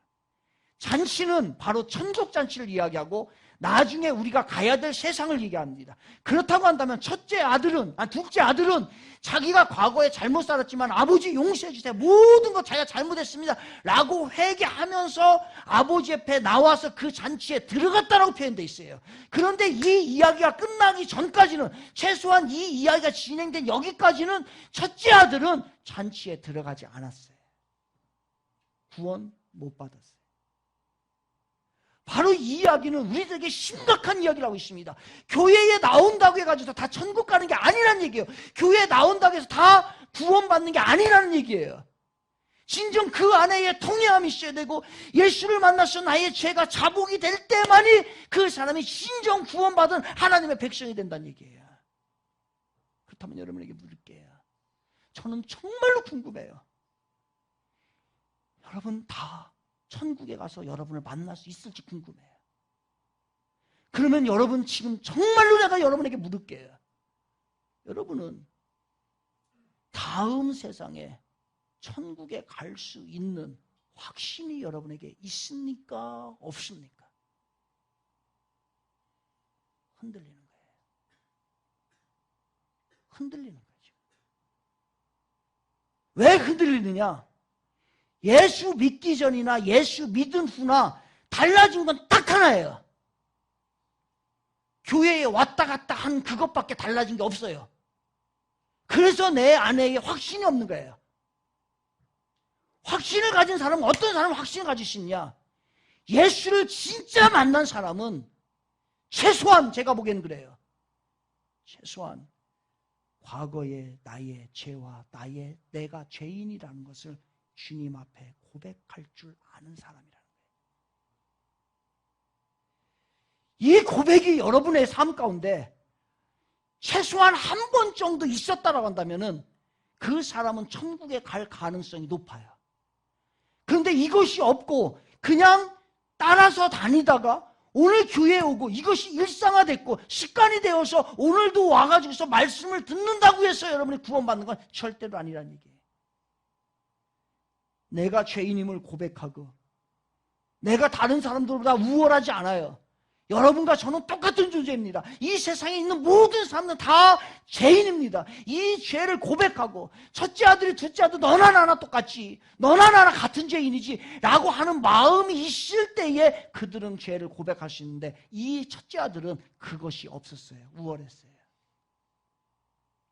잔치는 바로 천국 잔치를 이야기하고 나중에 우리가 가야 될 세상을 얘기합니다. 그렇다고 한다면 둘째 아들은 자기가 과거에 잘못 살았지만 아버지 용서해 주세요. 모든 거 자기가 잘못했습니다. 라고 회개하면서 아버지 옆에 나와서 그 잔치에 들어갔다라고 표현되어 있어요. 그런데 이 이야기가 끝나기 전까지는, 최소한 이 이야기가 진행된 여기까지는 첫째 아들은 잔치에 들어가지 않았어요. 구원 못 받았어요. 바로 이 이야기는 우리들에게 심각한 이야기를 하고 있습니다. 교회에 나온다고 해가지고 다 천국 가는 게 아니라는 얘기예요. 교회에 나온다고 해서 다 구원받는 게 아니라는 얘기예요. 진정 그 안에 통회함이 있어야 되고, 예수를 만나서 나의 죄가 자복이 될 때만이 그 사람이 진정 구원받은 하나님의 백성이 된다는 얘기예요. 그렇다면 여러분에게 물을게요. 저는 정말로 궁금해요. 여러분 다 천국에 가서 여러분을 만날 수 있을지 궁금해요. 그러면 여러분, 지금 정말로 내가 여러분에게 물을게요. 여러분은 다음 세상에 천국에 갈 수 있는 확신이 여러분에게 있습니까? 없습니까? 흔들리는 거예요. 흔들리는 거죠. 왜 흔들리느냐? 예수 믿기 전이나 예수 믿은 후나 달라진 건 딱 하나예요. 교회에 왔다 갔다 한 그것밖에 달라진 게 없어요. 그래서 내 안에 확신이 없는 거예요. 확신을 가진 사람은, 어떤 사람은 확신을 가질 수 있냐? 예수를 진짜 만난 사람은 최소한, 제가 보기에는 그래요. 최소한 과거의 나의 죄와 내가 죄인이라는 것을 주님 앞에 고백할 줄 아는 사람이라는 거예요. 이 고백이 여러분의 삶 가운데 최소한 한 번 정도 있었다라고 한다면은 그 사람은 천국에 갈 가능성이 높아요. 그런데 이것이 없고 그냥 따라서 다니다가 오늘 교회에 오고 이것이 일상화됐고 습관이 되어서 오늘도 와가지고서 말씀을 듣는다고 해서 여러분이 구원받는 건 절대로 아니라는 얘기예요. 내가 죄인임을 고백하고 내가 다른 사람들보다 우월하지 않아요. 여러분과 저는 똑같은 존재입니다. 이 세상에 있는 모든 사람들은 다 죄인입니다. 이 죄를 고백하고 첫째 아들이 둘째 아들 너나 나나 똑같지, 너나 나나 같은 죄인이지 라고 하는 마음이 있을 때에 그들은 죄를 고백할 수 있는데, 이 첫째 아들은 그것이 없었어요. 우월했어요.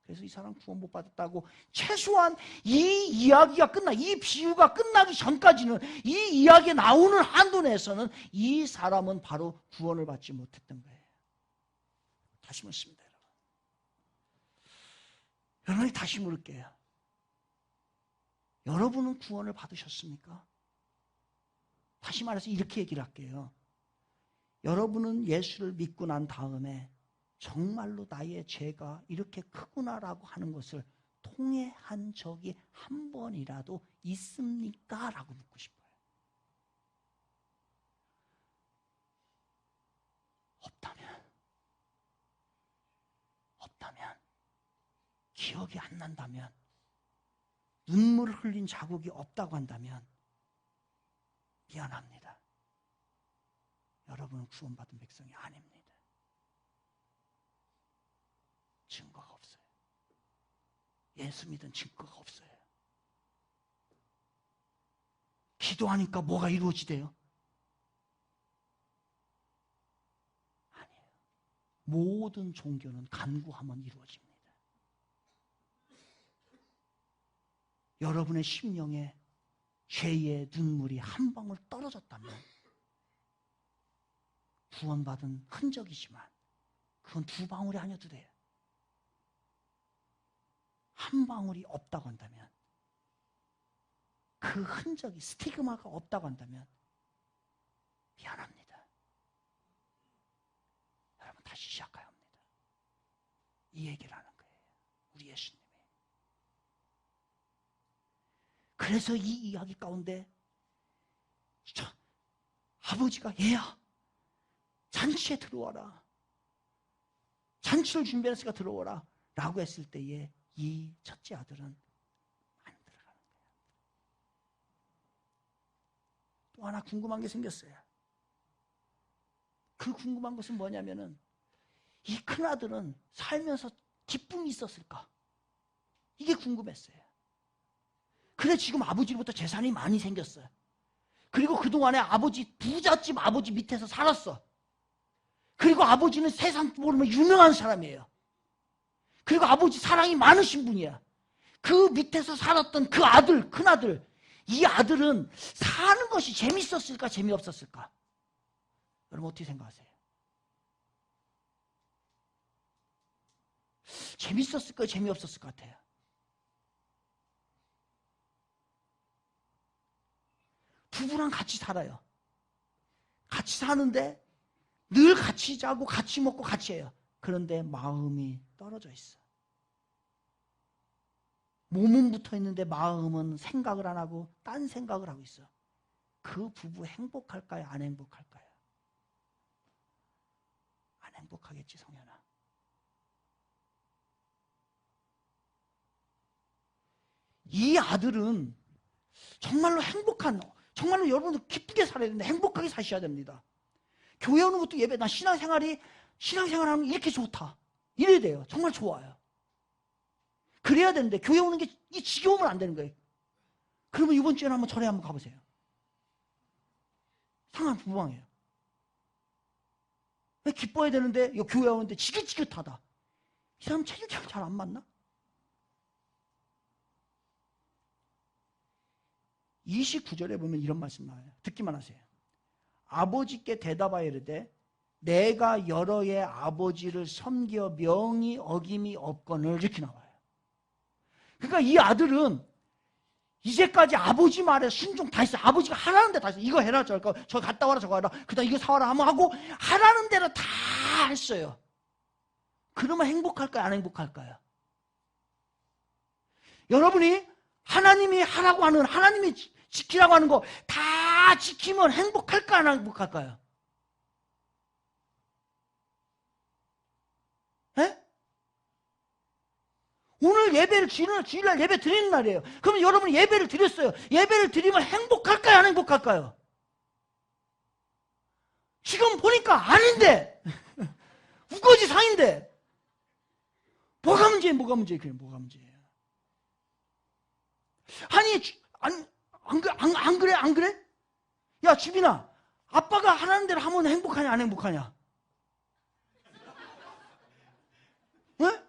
그래서 이 사람 구원 못 받았다고, 최소한 이 이야기가 이 비유가 끝나기 전까지는, 이 이야기에 나오는 한도 내에서는 이 사람은 바로 구원을 받지 못했던 거예요. 다시 묻습니다, 여러분. 여러분이 다시 물을게요. 여러분은 구원을 받으셨습니까? 다시 말해서 이렇게 얘기를 할게요. 여러분은 예수를 믿고 난 다음에 정말로 나의 죄가 이렇게 크구나라고 하는 것을 통회한 적이 한 번이라도 있습니까? 라고 묻고 싶어요. 없다면, 기억이 안 난다면, 눈물을 흘린 자국이 없다고 한다면 미안합니다. 여러분은 구원받은 백성이 아닙니다. 증거가 없어요. 예수 믿은 증거가 없어요. 기도하니까 뭐가 이루어지대요? 아니에요. 모든 종교는 간구하면 이루어집니다. 여러분의 심령에 죄의 눈물이 한 방울 떨어졌다면 구원받은 흔적이지만 그건 두 방울이 아니어도 돼요. 한 방울이 없다고 한다면, 그 흔적이, 스티그마가 없다고 한다면 미안합니다. 여러분 다시 시작해야 합니다. 이 얘기를 하는 거예요. 우리 예수님이. 그래서 이 이야기 가운데 아버지가 얘야 잔치에 들어와라. 잔치를 준비했으니까 들어오라 라고 했을 때에 이 첫째 아들은 안 들어가는 거예요. 또 하나 궁금한 게 생겼어요. 그 궁금한 것은 뭐냐면은 이 큰아들은 살면서 기쁨이 있었을까? 이게 궁금했어요. 그래 지금 아버지로부터 재산이 많이 생겼어요. 그리고 그동안에 아버지 부잣집 아버지 밑에서 살았어. 그리고 아버지는 세상 모르면 유명한 사람이에요. 그리고 아버지 사랑이 많으신 분이야. 그 밑에서 살았던 그 아들, 큰아들, 이 아들은 사는 것이 재밌었을까 재미없었을까? 여러분 어떻게 생각하세요? 재밌었을까 재미없었을 것 같아요. 부부랑 같이 살아요. 같이 사는데 늘 같이 자고 같이 먹고 같이 해요. 그런데 마음이 떨어져 있어. 몸은 붙어 있는데 마음은 생각을 안 하고 딴 생각을 하고 있어. 그 부부 행복할까요? 안 행복할까요? 안 행복하겠지, 성현아. 이 아들은 정말로 행복한, 정말로 여러분들 기쁘게 살아야 되는데 행복하게 사셔야 됩니다. 교회 오는 것도 예배, 나 신앙생활하면 이렇게 좋다. 이래야 돼요. 정말 좋아요. 그래야 되는데 교회 오는 게 이 지겨우면 안 되는 거예요. 그러면 이번 주에는 한번 절에 한번 가보세요. 상황부방해요. 왜 기뻐야 되는데 교회 오는데 지긋지긋하다. 이 사람 체질이 잘 안 맞나? 29절에 보면 이런 말씀 나와요. 듣기만 하세요. 아버지께 대답하여 이르되 내가 여러의 아버지를 섬겨 명이 어김이 없거늘, 이렇게 나와요. 그러니까 이 아들은 이제까지 아버지 말에 순종 다 했어요. 아버지가 하라는 대로 다 했어요. 이거 해라, 저 갔다 와라, 저거 해라, 그 다음 이거 사와라 하면 하고 하라는 대로 다 했어요. 그러면 행복할까요? 안 행복할까요? 여러분이 하나님이 하라고 하는, 하나님이 지키라고 하는 거 다 지키면 행복할까요? 안 행복할까요? 네? 오늘 예배를 주일날 예배 드리는 날이에요. 그러면 여러분이 예배를 드렸어요. 예배를 드리면 행복할까요? 안 행복할까요? 지금 보니까 아닌데 우거지 상인데 뭐가 문제예요? 뭐가 문제예요? 그래, 뭐가 문제예요? 아니 안 그래? 안 그래? 야 주빈아, 아빠가 하라는 대로 하면 행복하냐 안 행복하냐? 네?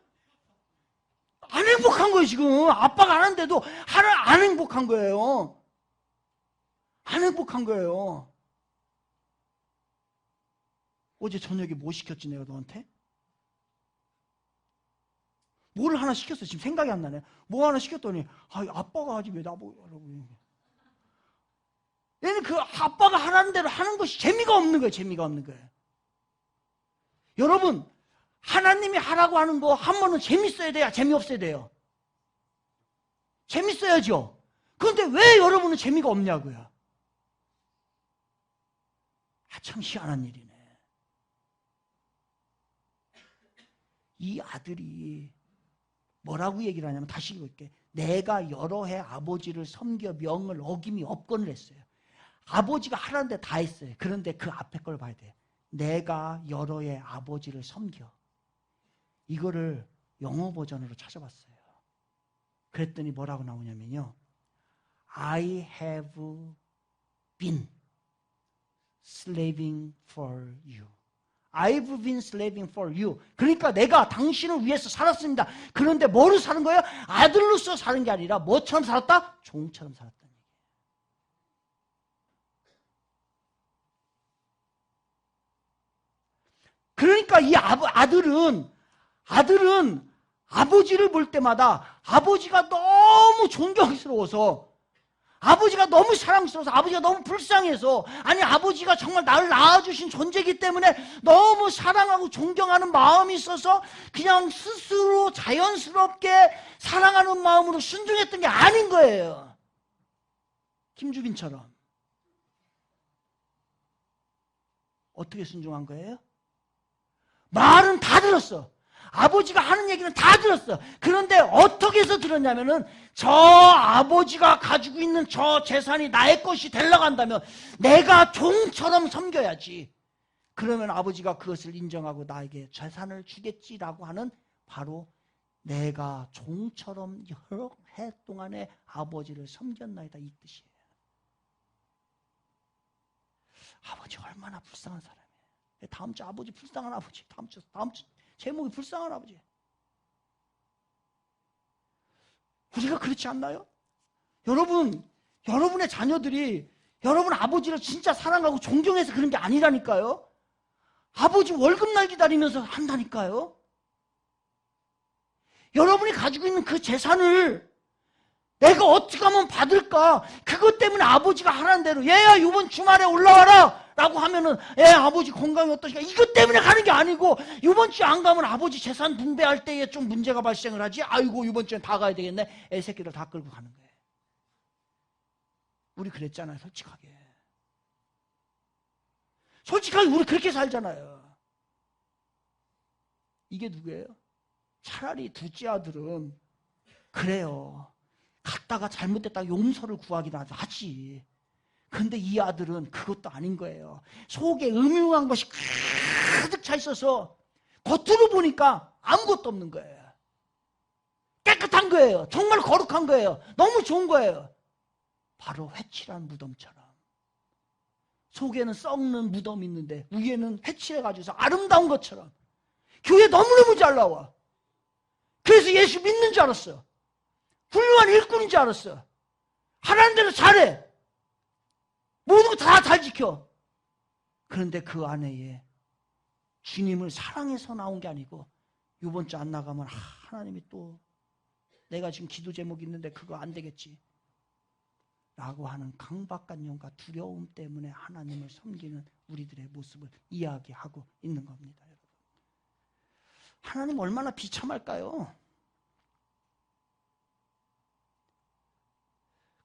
안 행복한 거예요. 지금 아빠가 안 하는데도 안 행복한 거예요. 안 행복한 거예요. 어제 저녁에 뭐 시켰지 내가 너한테? 뭐를 하나 시켰어. 지금 생각이 안 나네. 뭐 하나 시켰더니 아빠가 하지 왜 나보고. 얘는 그 아빠가 하라는 대로 하는 것이 재미가 없는 거예요. 재미가 없는 거예요. 여러분, 하나님이 하라고 하는 거 한 번은 재밌어야 돼요? 재미없어야 돼요? 재밌어야죠. 그런데 왜 여러분은 재미가 없냐고요? 참 희한한 일이네. 이 아들이 뭐라고 얘기를 하냐면, 다시 읽을게. 내가 여러 해 아버지를 섬겨 명을 어김이 없거늘 했어요. 아버지가 하라는 데 다 했어요. 그런데 그 앞에 걸 봐야 돼요. 내가 여러 해 아버지를 섬겨. 이거를 영어 버전으로 찾아봤어요. 그랬더니 뭐라고 나오냐면요. I have been slaving for you. I've been slaving for you. 그러니까 내가 당신을 위해서 살았습니다. 그런데 뭐로 사는 거예요? 아들로서 사는 게 아니라 뭐처럼 살았다? 종처럼 살았다는 얘기예요. 그러니까 이 아들은 아버지를 볼 때마다 아버지가 너무 존경스러워서, 아버지가 너무 사랑스러워서, 아버지가 너무 불쌍해서, 아니 아버지가 정말 나를 낳아주신 존재이기 때문에 너무 사랑하고 존경하는 마음이 있어서 그냥 스스로 자연스럽게 사랑하는 마음으로 순종했던 게 아닌 거예요. 김주빈처럼. 어떻게 순종한 거예요? 말은 다 들었어. 아버지가 하는 얘기는 다 들었어. 그런데 어떻게 해서 들었냐면은, 저 아버지가 가지고 있는 저 재산이 나의 것이 되려고 한다면 내가 종처럼 섬겨야지. 그러면 아버지가 그것을 인정하고 나에게 재산을 주겠지라고 하는, 바로 내가 종처럼 여러 해 동안에 아버지를 섬겼나이다, 이 뜻이에요. 아버지 얼마나 불쌍한 사람이에요. 다음 주 아버지 불쌍한 아버지. 다음 주 제목이 불쌍한 아버지. 우리가 그렇지 않나요? 여러분의 자녀들이 여러분 아버지를 진짜 사랑하고 존경해서 그런 게 아니라니까요. 아버지 월급날 기다리면서 한다니까요. 여러분이 가지고 있는 그 재산을 내가 어떻게 하면 받을까? 그것 때문에 아버지가 하라는 대로, 얘야 이번 주말에 올라와라 라고 하면은, 아버지 건강이 어떠신가? 이것 때문에 가는 게 아니고, 이번 주에 안 가면 아버지 재산 분배할 때에 좀 문제가 발생을 하지. 아이고 이번 주엔 다 가야 되겠네. 애새끼들 다 끌고 가는 거예요. 우리 그랬잖아요. 솔직하게 우리 그렇게 살잖아요. 이게 누구예요? 차라리 둘째 아들은 그래요. 갔다가 잘못됐다가 용서를 구하기나 하지. 근데 이 아들은 그것도 아닌 거예요. 속에 음흉한 것이 가득 차 있어서 겉으로 보니까 아무것도 없는 거예요. 깨끗한 거예요. 정말 거룩한 거예요. 너무 좋은 거예요. 바로 회칠한 무덤처럼. 속에는 썩는 무덤이 있는데 위에는 회칠해가지고서 아름다운 것처럼. 교회 너무너무 잘 나와. 그래서 예수 믿는 줄 알았어. 훌륭한 일꾼인 줄 알았어. 하라는 대로 잘해. 모든 거 다 잘 지켜. 그런데 그 안에 주님을 사랑해서 나온 게 아니고, 이번 주 안 나가면 하나님이 또 내가 지금 기도 제목이 있는데 그거 안 되겠지 라고 하는 강박관념과 두려움 때문에 하나님을 섬기는 우리들의 모습을 이야기하고 있는 겁니다. 여러분, 하나님 얼마나 비참할까요?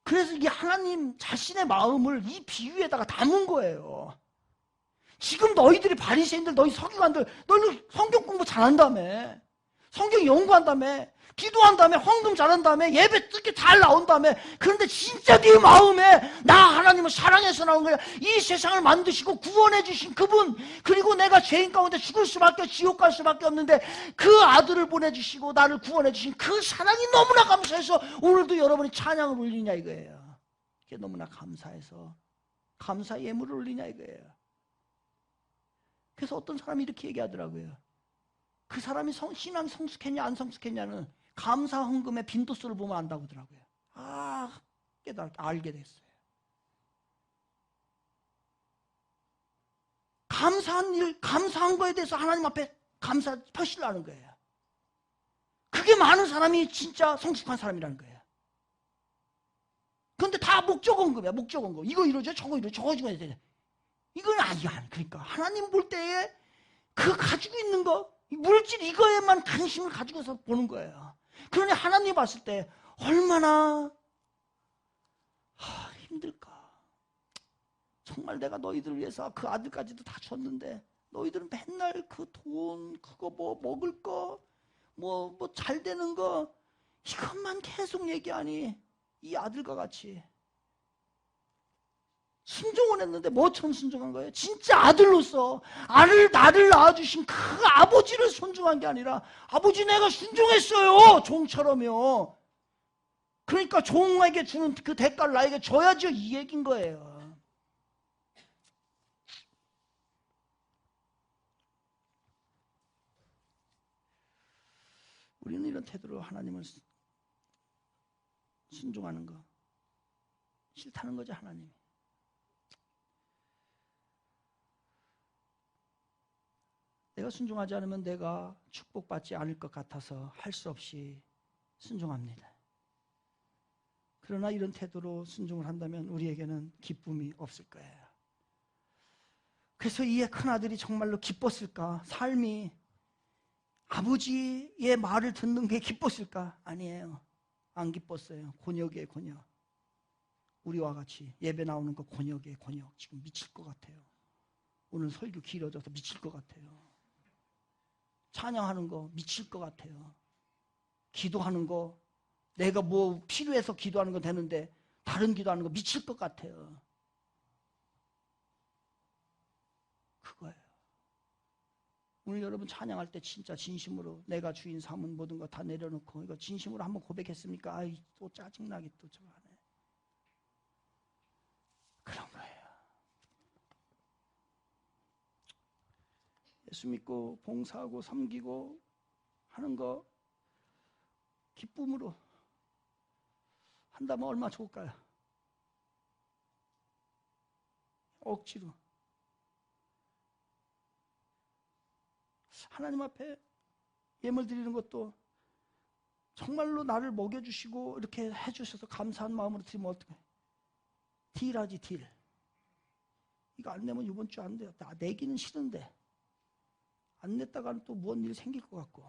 그래서 이게 하나님 자신의 마음을 이 비유에다가 담은 거예요. 지금 너희들이 바리새인들, 너희 서기관들, 너희들 성경 공부 잘한다며, 성경 연구한다며, 기도한다며, 헌금 잘한다며, 예배 듣기 잘 나온다며. 그런데 진짜 네 마음에 나 하나님을 사랑해서 나온 거야. 이 세상을 만드시고 구원해 주신 그분, 그리고 내가 죄인 가운데 죽을 수밖에, 지옥 갈 수밖에 없는데 그 아들을 보내주시고 나를 구원해 주신 그 사랑이 너무나 감사해서 오늘도 여러분이 찬양을 올리냐 이거예요. 그게 너무나 감사해서 감사 예물을 올리냐 이거예요. 그래서 어떤 사람이 이렇게 얘기하더라고요. 그 사람이 신앙이 성숙했냐 안 성숙했냐는 감사 헌금의 빈도수를 보면 안다고 하더라고요. 알게 됐어요. 감사한 거에 대해서 하나님 앞에 표시를 하는 거예요. 그게 많은 사람이 진짜 성숙한 사람이라는 거예요. 그런데 다 목적 헌금이야, 목적 헌금. 이거 이러죠, 저거 이러죠, 저거 줘야 돼. 이건 아니야. 그러니까 하나님 볼 때에 그 가지고 있는 거, 물질 이거에만 관심을 가지고서 보는 거예요. 그러니 하나님 봤을 때 얼마나 힘들까. 정말 내가 너희들을 위해서 그 아들까지도 다 줬는데 너희들은 맨날 그 돈, 그거 뭐 먹을 거, 뭐 잘 되는 거, 이것만 계속 얘기하니 이 아들과 같이 순종을 했는데 뭐처럼 순종한 거예요? 진짜 아들로서 나를 낳아주신 그 아버지를 순종한 게 아니라, 아버지 내가 순종했어요, 종처럼요. 그러니까 종에게 주는 그 대가를 나에게 줘야죠, 이 얘기인 거예요. 우리는 이런 태도로 하나님을 순종하는 거 싫다는 거죠, 하나님이. 내가 순종하지 않으면 내가 축복받지 않을 것 같아서 할 수 없이 순종합니다. 그러나 이런 태도로 순종을 한다면 우리에게는 기쁨이 없을 거예요. 그래서 이 큰아들이 정말로 기뻤을까? 삶이 아버지의 말을 듣는 게 기뻤을까? 아니에요. 안 기뻤어요. 곤욕이에요, 곤욕. 우리와 같이 예배 나오는 거 곤욕이에요, 곤욕. 지금 미칠 것 같아요. 오늘 설교 길어져서 미칠 것 같아요. 찬양하는 거 미칠 것 같아요. 기도하는 거 내가 뭐 필요해서 기도하는 건 되는데 다른 기도하는 거 미칠 것 같아요. 그거예요. 오늘 여러분 찬양할 때 진짜 진심으로 내가 주인 삼은 모든 거 다 내려놓고 이거 진심으로 한번 고백했습니까? 아이 또 짜증나게 또 저거 하네. 그런 거예요. 예수 믿고 봉사하고 섬기고 하는 거 기쁨으로 한다면 얼마나 좋을까요? 억지로. 하나님 앞에 예물 드리는 것도 정말로 나를 먹여주시고 이렇게 해주셔서 감사한 마음으로 드리면 어떡해? 딜하지, 딜. 이거 안 내면 이번 주 안 돼요. 나 내기는 싫은데 안 냈다가는 또 무슨 일이 생길 것 같고.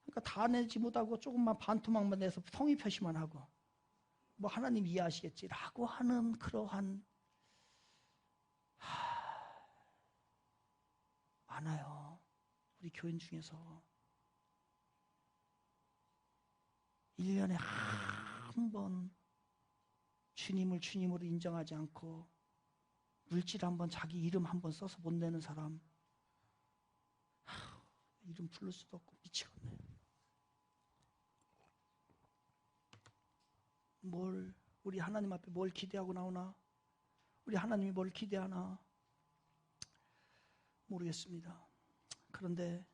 그러니까 다 내지 못하고 조금만 반토막만 내서 성의 표시만 하고 뭐 하나님 이해하시겠지라고 하는 그러한 많아요. 우리 교인 중에서 1년에 한 번 주님을 주님으로 인정하지 않고 물질 한번 자기 이름 한번 써서 못 내는 사람 이름 부를 수도 없고 미치겠네. 우리 하나님 앞에 뭘 기대하고 나오나? 우리 하나님이 뭘 기대하나? 모르겠습니다. 그런데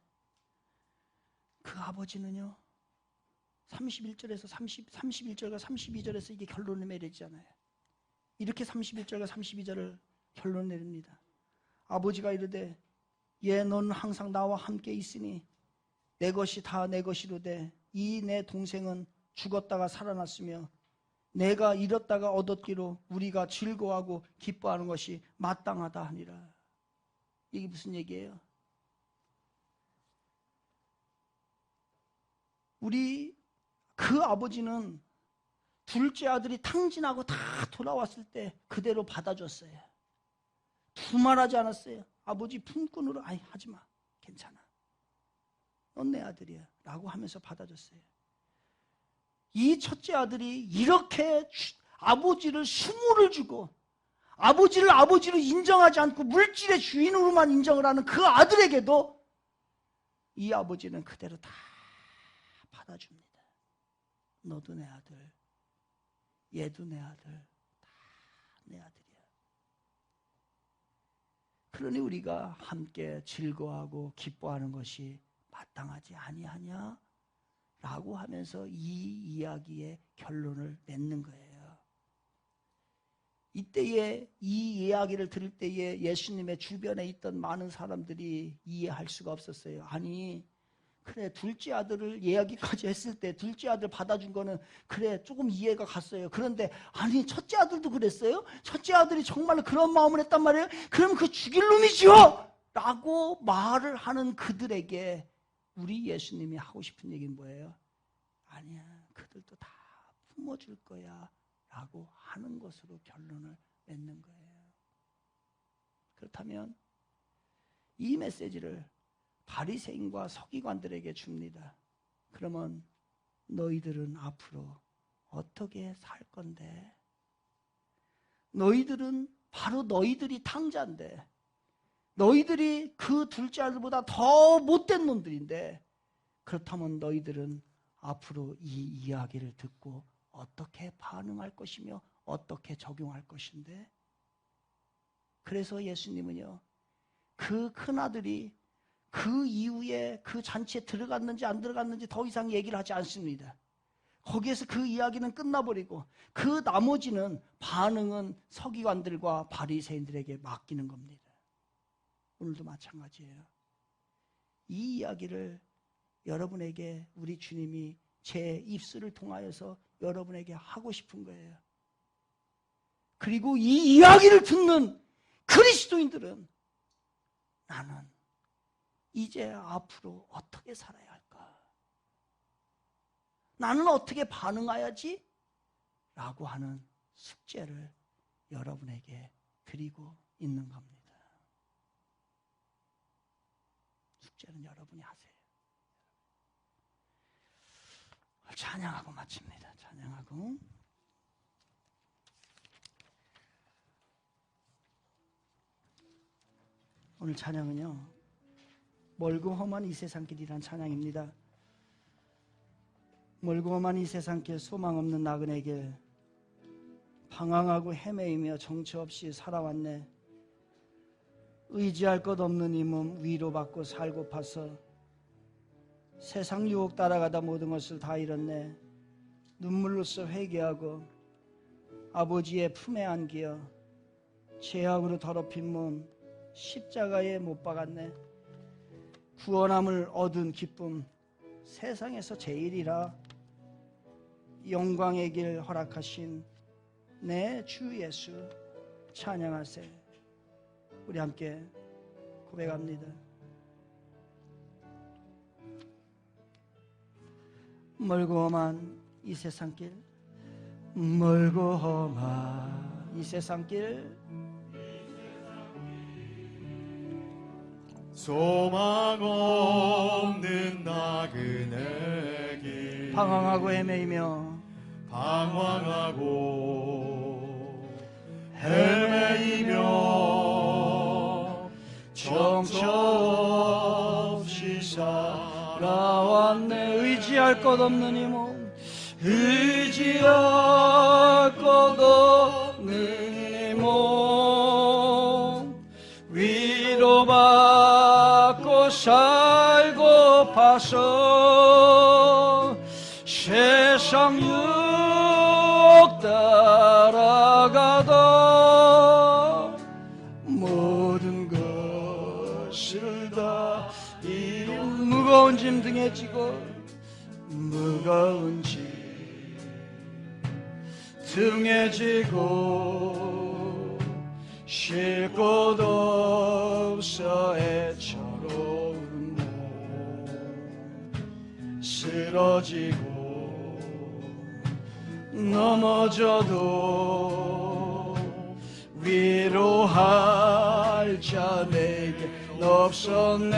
그 아버지는요 31절에서 31절과 32절에서 이게 결론을 내리잖아요. 이렇게 31절과 32절을 결론 내립니다. 아버지가 이르되 너는 항상 나와 함께 있으니 내 것이 다 내 것이로되 이 내 동생은 죽었다가 살아났으며 내가 잃었다가 얻었기로 우리가 즐거워하고 기뻐하는 것이 마땅하다 하니라. 이게 무슨 얘기예요? 우리 그 아버지는 둘째 아들이 탕진하고 다 돌아왔을 때 그대로 받아줬어요. 두말하지 않았어요. 아버지 품꾼으로 아이 하지마 괜찮아 넌 내 아들이야 라고 하면서 받아줬어요. 이 첫째 아들이 이렇게 아버지를 수모를 주고 아버지를 아버지로 인정하지 않고 물질의 주인으로만 인정을 하는 그 아들에게도 이 아버지는 그대로 다 받아줍니다. 너도 내 아들, 얘도 내 아들, 다 내 아들이야. 그러니 우리가 함께 즐거워하고 기뻐하는 것이 마땅하지 아니하냐? 라고 하면서 이 이야기의 결론을 맺는 거예요. 이때에 이 이야기를 들을 때에 예수님의 주변에 있던 많은 사람들이 이해할 수가 없었어요. 아니 그래 둘째 아들을 이야기까지 했을 때 둘째 아들 받아준 거는 그래 조금 이해가 갔어요. 그런데 아니 첫째 아들도 그랬어요? 첫째 아들이 정말로 그런 마음을 했단 말이에요? 그럼 그 죽일 놈이지요! 라고 말을 하는 그들에게 우리 예수님이 하고 싶은 얘기는 뭐예요? 아니야 그들도 다 품어줄 거야 라고 하는 것으로 결론을 맺는 거예요. 그렇다면 이 메시지를 바리새인과 서기관들에게 줍니다. 그러면 너희들은 앞으로 어떻게 살 건데? 너희들은 바로 너희들이 탕자인데 너희들이 그 둘째 아들보다 더 못된 놈들인데 그렇다면 너희들은 앞으로 이 이야기를 듣고 어떻게 반응할 것이며 어떻게 적용할 것인데 그래서 예수님은요 그 큰아들이 그 이후에 그 잔치에 들어갔는지 안 들어갔는지 더 이상 얘기를 하지 않습니다. 거기에서 그 이야기는 끝나버리고 그 나머지는 반응은 서기관들과 바리새인들에게 맡기는 겁니다. 오늘도 마찬가지예요. 이 이야기를 여러분에게 우리 주님이 제 입술을 통하여서 여러분에게 하고 싶은 거예요. 그리고 이 이야기를 듣는 그리스도인들은 나는 이제 앞으로 어떻게 살아야 할까? 나는 어떻게 반응해야지? 라고 하는 숙제를 여러분에게 드리고 있는 겁니다. 숙제는 여러분이 하세요. 찬양하고 마칩니다. 찬양하고. 오늘 찬양은요, 멀고 험한 이 세상길이란 찬양입니다. 멀고 험한 이 세상길, 소망 없는 나그네길, 방황하고 헤매이며 정처 없이 살아왔네. 의지할 것 없는 이 몸 위로받고 살고파서 세상 유혹 따라가다 모든 것을 다 잃었네. 눈물로써 회개하고 아버지의 품에 안기어 죄악으로 더럽힌 몸 십자가에 못 박았네. 구원함을 얻은 기쁨 세상에서 제일이라. 영광의 길 허락하신 내 주 예수 찬양하세. 우리 함께 고백합니다. 멀고 험한 이 세상길, 멀고 험한 이 세상길, 소망 없는 나그네 길, 방황하고 헤매이며 정처 없이 살아왔네. 의지할 것 없는 이 몸, 의지할 것 없는 이 몸 위로받고 살고파서 세상 유혹 따라가다 모든 것을 다 잃은 무거운 짐 등에 지고 무거운 짐 등에 지고 쉴 곳 없어 애처로운 몸 쓰러지고 넘어져도 위로할 자 내게 없었네.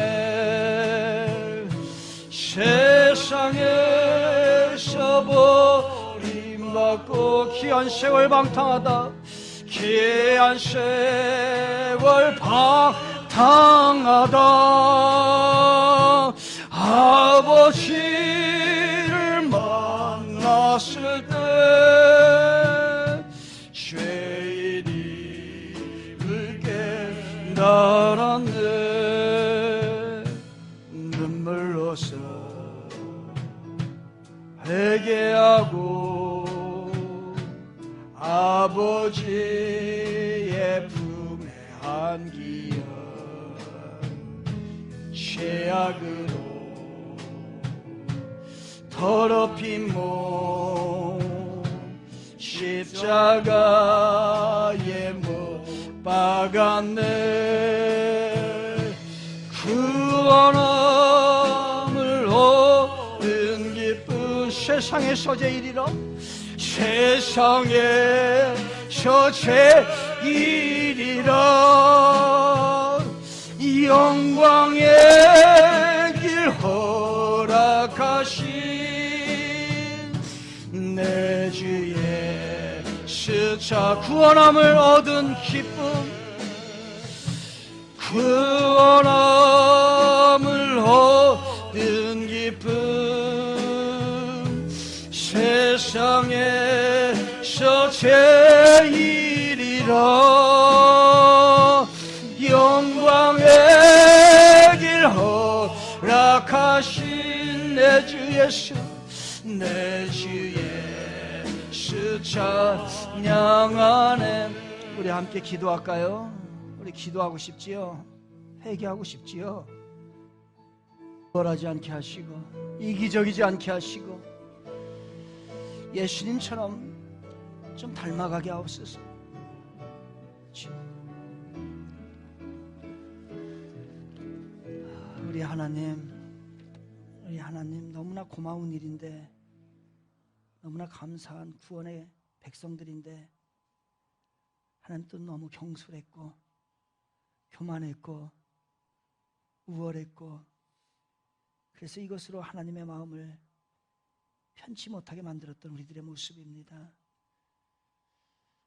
세상에서 버림받고 귀한 세월 방탕하다, 귀한 세월 방탕하다 아버지를 만났을 때 죄인임을 깨달았네. 눈물로써 회개하고 아버지의 품에 안기어 죄악으로 더럽힌 몸 십자가에 못 박았네. 구원함을 얻은 기쁜 세상에서 제일이라. 세상에서 제일이라. 영광의 길 허락하신 내 주의 스차 구원함을 얻은 기쁨, 구원함을 얻은 기쁨 세상에서 제일이라. 영광의 길 예수 내 주 예수 찬양하네. 우리 함께 기도할까요? 우리 기도하고 싶지요? 회개하고 싶지요? 덜하지 않게 하시고 이기적이지 않게 하시고 예수님처럼 좀 닮아가게 하옵소서. 우리 하나님 너무나 고마운 일인데, 너무나 감사한 구원의 백성들인데 하나님 또 너무 경솔했고 교만했고 우월했고, 그래서 이것으로 하나님의 마음을 편치 못하게 만들었던 우리들의 모습입니다.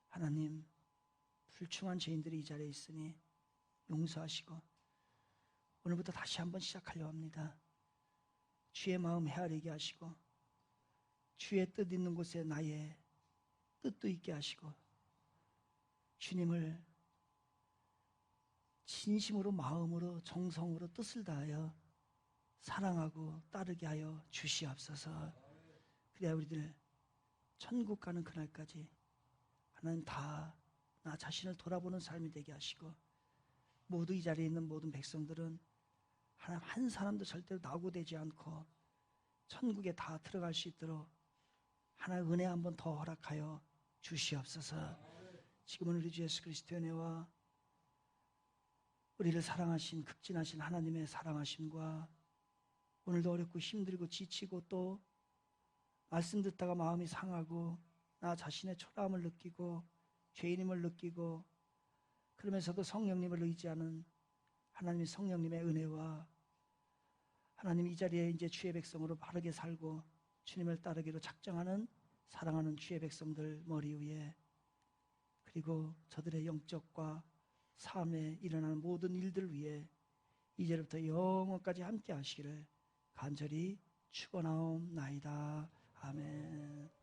하나님, 불충한 죄인들이 이 자리에 있으니 용서하시고 오늘부터 다시 한번 시작하려 합니다. 주의 마음 헤아리게 하시고 주의 뜻 있는 곳에 나의 뜻도 있게 하시고 주님을 진심으로 마음으로 정성으로 뜻을 다하여 사랑하고 따르게 하여 주시옵소서. 그래야 우리들 천국 가는 그날까지 하나님 다 나 자신을 돌아보는 삶이 되게 하시고, 모두 이 자리에 있는 모든 백성들은 하나님 한 사람도 절대로 낙오되지 않고 천국에 다 들어갈 수 있도록 하나님 은혜 한번 더 허락하여 주시옵소서. 지금은 우리 주 예수 그리스도의 은혜와 우리를 사랑하신 극진하신 하나님의 사랑하심과 오늘도 어렵고 힘들고 지치고 또 말씀 듣다가 마음이 상하고 나 자신의 초라함을 느끼고 죄인임을 느끼고 그러면서도 성령님을 의지하는 하나님의 성령님의 은혜와 하나님 이 자리에 이제 주의 백성으로 바르게 살고 주님을 따르기로 작정하는 사랑하는 주의 백성들 머리 위에, 그리고 저들의 영적과 삶에 일어나는 모든 일들 위에 이제부터 영원까지 함께 하시기를 간절히 축원하옵나이다. 아멘.